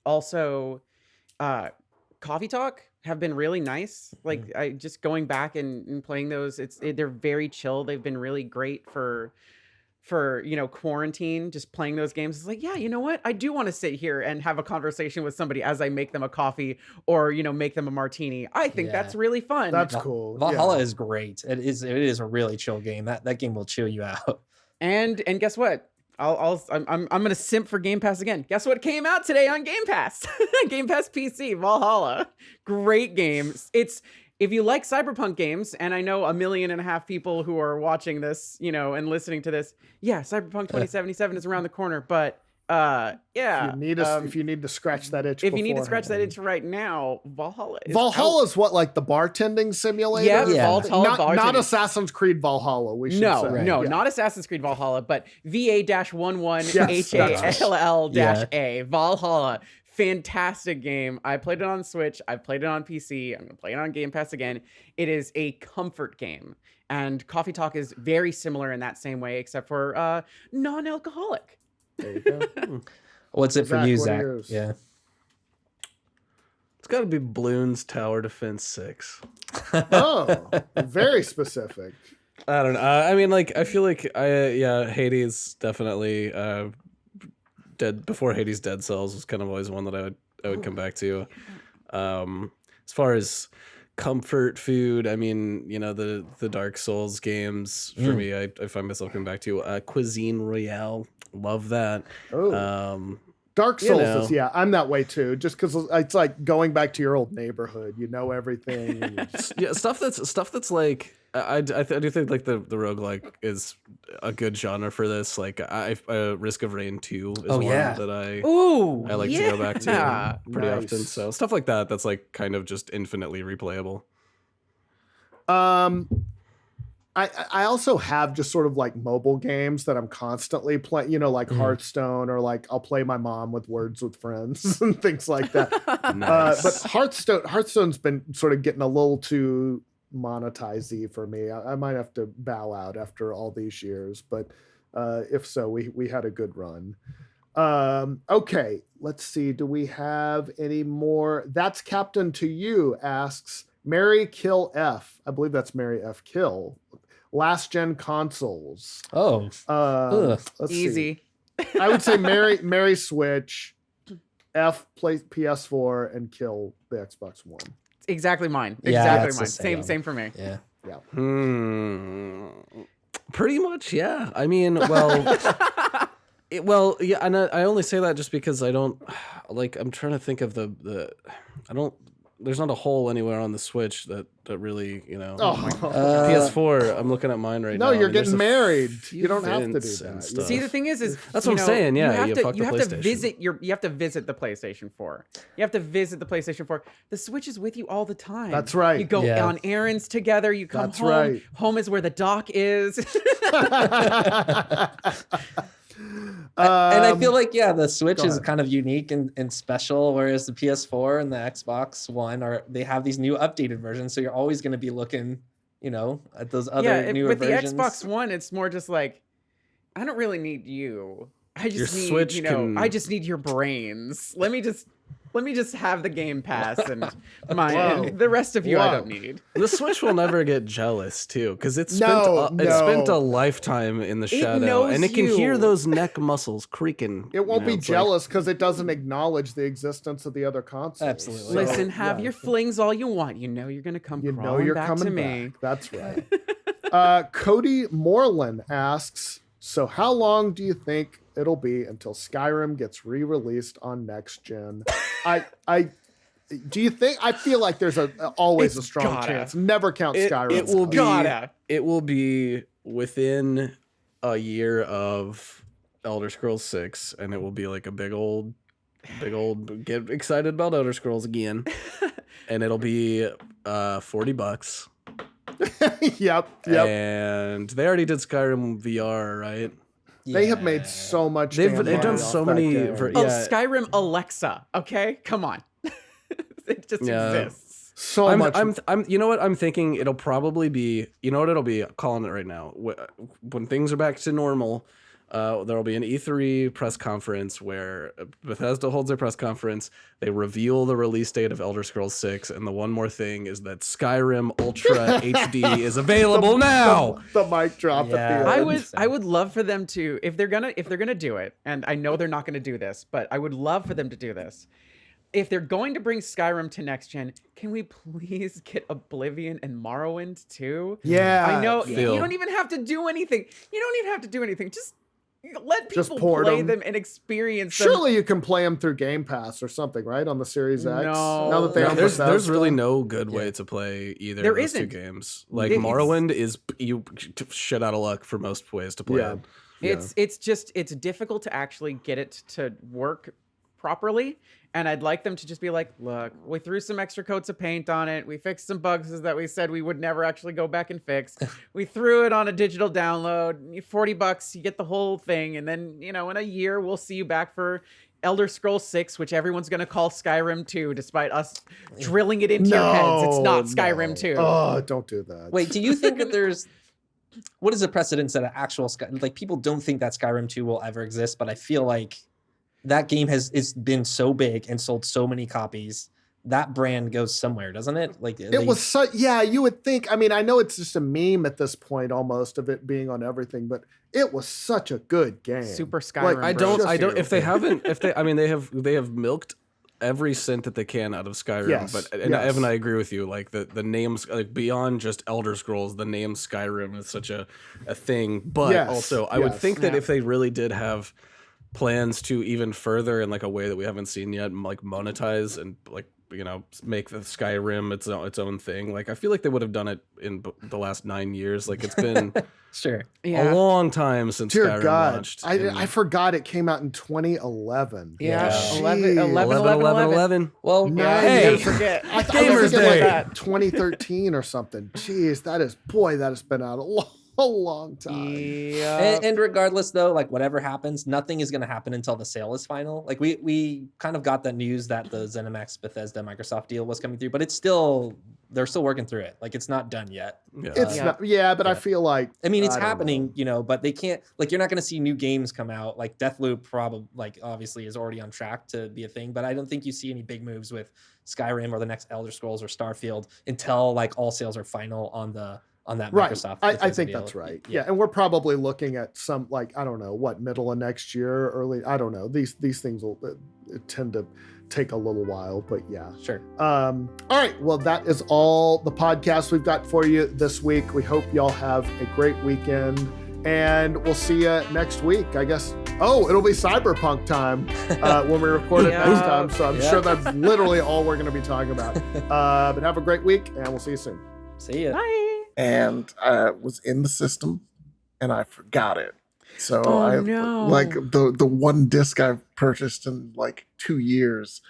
B: also Coffee Talk have been really nice. Like I just going back and playing those, they're very chill. They've been really great for you know, quarantine, just playing those games. It's like, yeah, you know what? I do want to sit here and have a conversation with somebody as I make them a coffee or, you know, make them a martini. I think that's really fun.
A: That's cool.
D: Valhalla is great. It is a really chill game. That game will chill you out. And
B: guess what? I'm gonna simp for Game Pass again. Guess what came out today on Game Pass? Game Pass PC, Valhalla. Great game. If you like Cyberpunk games, and I know 1.5 million people who are watching this, you know, and listening to this, Cyberpunk 2077 is around the corner. But
A: if you need to scratch that itch,
B: if you need to scratch that itch right now, Valhalla is
A: Valhalla's what, like the bartending simulator?
B: Valhalla
A: not Assassin's Creed Valhalla. We should say.
B: Not Assassin's Creed Valhalla, but VA-11-HALL-A Valhalla. Fantastic game. I played it on Switch. I've played it on PC. I'm gonna play it on Game Pass again. It is a comfort game, and Coffee Talk is very similar in that same way, except for non-alcoholic.
A: There you go.
D: What's it for you, Zach?
A: Yeah.
C: It's got to be Bloons Tower Defense 6.
A: Oh, very specific.
C: I don't know. I mean, like, I feel like Hades definitely. Dead before Hades, Dead Cells was kind of always one that I would come back to. As far as comfort food, I mean, you know, the Dark Souls games for me, I find myself coming back to Cuisine Royale. Love that.
A: Dark Souls is, I'm that way too. Just because it's like going back to your old neighborhood. You know everything. And
C: stuff that's like I do think like the roguelike is a good genre for this. Like Risk of Rain 2 is one that I like to go back to pretty often. So stuff like that that's like kind of just infinitely replayable.
A: I also have just sort of like mobile games that I'm constantly playing, like Hearthstone, or like I'll play my mom with Words with Friends and things like that.
C: Nice.
A: But Hearthstone's been sort of getting a little too monetize-y for me. I might have to bow out after all these years, but if so, we had a good run. Okay, let's see. Do we have any more? That's Captain to You asks, Mary Kill F. I believe that's Mary F. Kill. Last gen consoles.
B: Let's easy.
A: See. I would say Mary Switch, F play PS4, and Kill the Xbox One.
B: Exactly mine. Exactly mine. Same for me.
D: Yeah.
C: Pretty much, yeah. I mean, well, yeah, and I only say that just because I don't like. I'm trying to think of there's not a hole anywhere on the Switch that really, PS4, I'm looking at mine right now.
A: No, you're getting married. You don't have to do that.
B: See, the thing is
C: that's what I'm saying. Yeah,
B: you have to visit the PlayStation 4. You have to visit the PlayStation 4. The Switch is with you all the time.
A: That's right.
B: You go on errands together. You come home. Right. Home is where the dock is.
D: And I feel like the Switch is kind of unique and special, whereas the PS4 and the Xbox One they have these new updated versions, so you're always going to be looking, at those other newer versions.
B: With the Xbox One, it's more just like, I don't really need you. I just need
C: Switch
B: I just need your brains. Let me just have the Game Pass and and the rest of you I don't need.
C: The Switch will never get jealous too, because it's spent a lifetime in the shadow, and it can hear those neck muscles creaking.
A: It won't be jealous because it doesn't acknowledge the existence of the other consoles.
D: Absolutely.
B: Listen, have your flings all you want. You're gonna come. You're back
A: coming
B: to me.
A: Back. That's right. Cody Moreland asks, so how long do you think it'll be until Skyrim gets re-released on next gen? Do you think? I feel like there's always a strong chance. Never count Skyrim.
C: It will be within a year of Elder Scrolls 6, and it will be like a big old get excited about Elder Scrolls again, and it'll be $40.
A: Yep.
C: And they already did Skyrim VR, right?
A: Yeah. They have made so much.
C: They've done so many.
B: Skyrim Alexa. Okay, come on. It just exists.
A: So much.
C: You know what I'm thinking? It'll probably be. You know what it'll be? I'm calling it right now. When things are back to normal, there'll be an E3 press conference where Bethesda holds their press conference. They reveal the release date of Elder Scrolls 6, and the one more thing is that Skyrim Ultra HD is available now.
A: The mic drop at the end.
B: I would love for them to, if they're gonna do it, and I know they're not gonna do this, but I would love for them to do this. If they're going to bring Skyrim to next gen, can we please get Oblivion and Morrowind too?
A: Yeah,
B: I know you don't even have to do anything. Just let people play them and experience them.
A: Surely you can play them through Game Pass or something, right? On the Series X.
B: No.
A: Now that
C: there's really no good way to play either of those two games. Like Morrowind is you shit out of luck for most ways to play it.
B: It's difficult to actually get it to work properly. And I'd like them to just be like, look, we threw some extra coats of paint on it. We fixed some bugs that we said we would never actually go back and fix. We threw it on a digital download. $40, you get the whole thing. And then, in a year, we'll see you back for Elder Scrolls 6, which everyone's going to call Skyrim 2, despite us drilling it into your heads. It's not Skyrim 2.
A: Oh, don't do that.
D: Wait, do you think that what is the precedence that an actual people don't think that Skyrim 2 will ever exist, but I feel like that game it's been so big and sold so many copies. That brand goes somewhere, doesn't it?
A: You would think. I mean, I know it's just a meme at this point, almost, of it being on everything, but it was such a good game.
B: Super Skyrim.
C: They have milked every cent that they can out of Skyrim.
A: Yes,
C: but Evan, I agree with you. Like the names, like beyond just Elder Scrolls, the name Skyrim is such a thing. But also, I would think that if they really did have plans to even further in like a way that we haven't seen yet, like monetize and like, you know, make the Skyrim its own thing. Like I feel like they would have done it in the last 9 years. Like it's been
D: Sure.
C: a long time since
A: Dear
C: Skyrim
A: God,
C: launched.
A: I forgot it came out in 2011.
B: Yeah,
D: Yeah.
B: 11.
D: Well,
A: Nice.
B: Hey,
A: Hey,
B: forget.
A: I
C: Gamers
A: was thinking
C: Day.
A: like 2013 or something. Jeez, that has been out a long time.
B: Yeah.
D: And regardless though, like whatever happens, nothing is going to happen until the sale is final. Like we kind of got the news that the ZeniMax Bethesda Microsoft deal was coming through, but it's still, they're still working through it. Like it's not done yet.
C: Yeah.
A: It's
B: Yeah.
A: not, but I feel like
D: I mean, it's
A: I don't
D: happening,
A: know.
D: you know, but they can't, like, you're not going to see new games come out. Like Deathloop probably, like, obviously is already on track to be a thing, but I don't think you see any big moves with Skyrim or the next Elder Scrolls or Starfield until like all sales are final on that
A: Right.
D: Microsoft.
A: I
D: Bethesda
A: think
D: deal.
A: that's right. Yeah. And we're probably looking at some, like, I don't know, middle of next year, early, I don't know. These things will tend to take a little while, but yeah.
D: Sure.
A: All right. Well, that is all the podcast we've got for you this week. We hope y'all have a great weekend, and we'll see you next week, I guess. Oh, it'll be Cyberpunk time when we record it next time. So I'm sure that's literally all we're going to be talking about. But have a great week, and we'll see you soon.
D: See ya.
B: Bye.
E: And I was in the system and I forgot it. So
B: no.
E: like the one disc I've purchased in like 2 years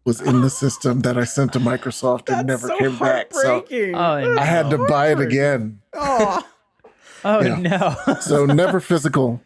E: was in the system that I sent to Microsoft and
B: That's
E: never
B: so
E: came back. So
B: heartbreaking.
F: Oh,
E: I had to buy it
B: hard.
E: again.
B: Oh.
F: Oh
E: Yeah.
F: no.
E: So never physical,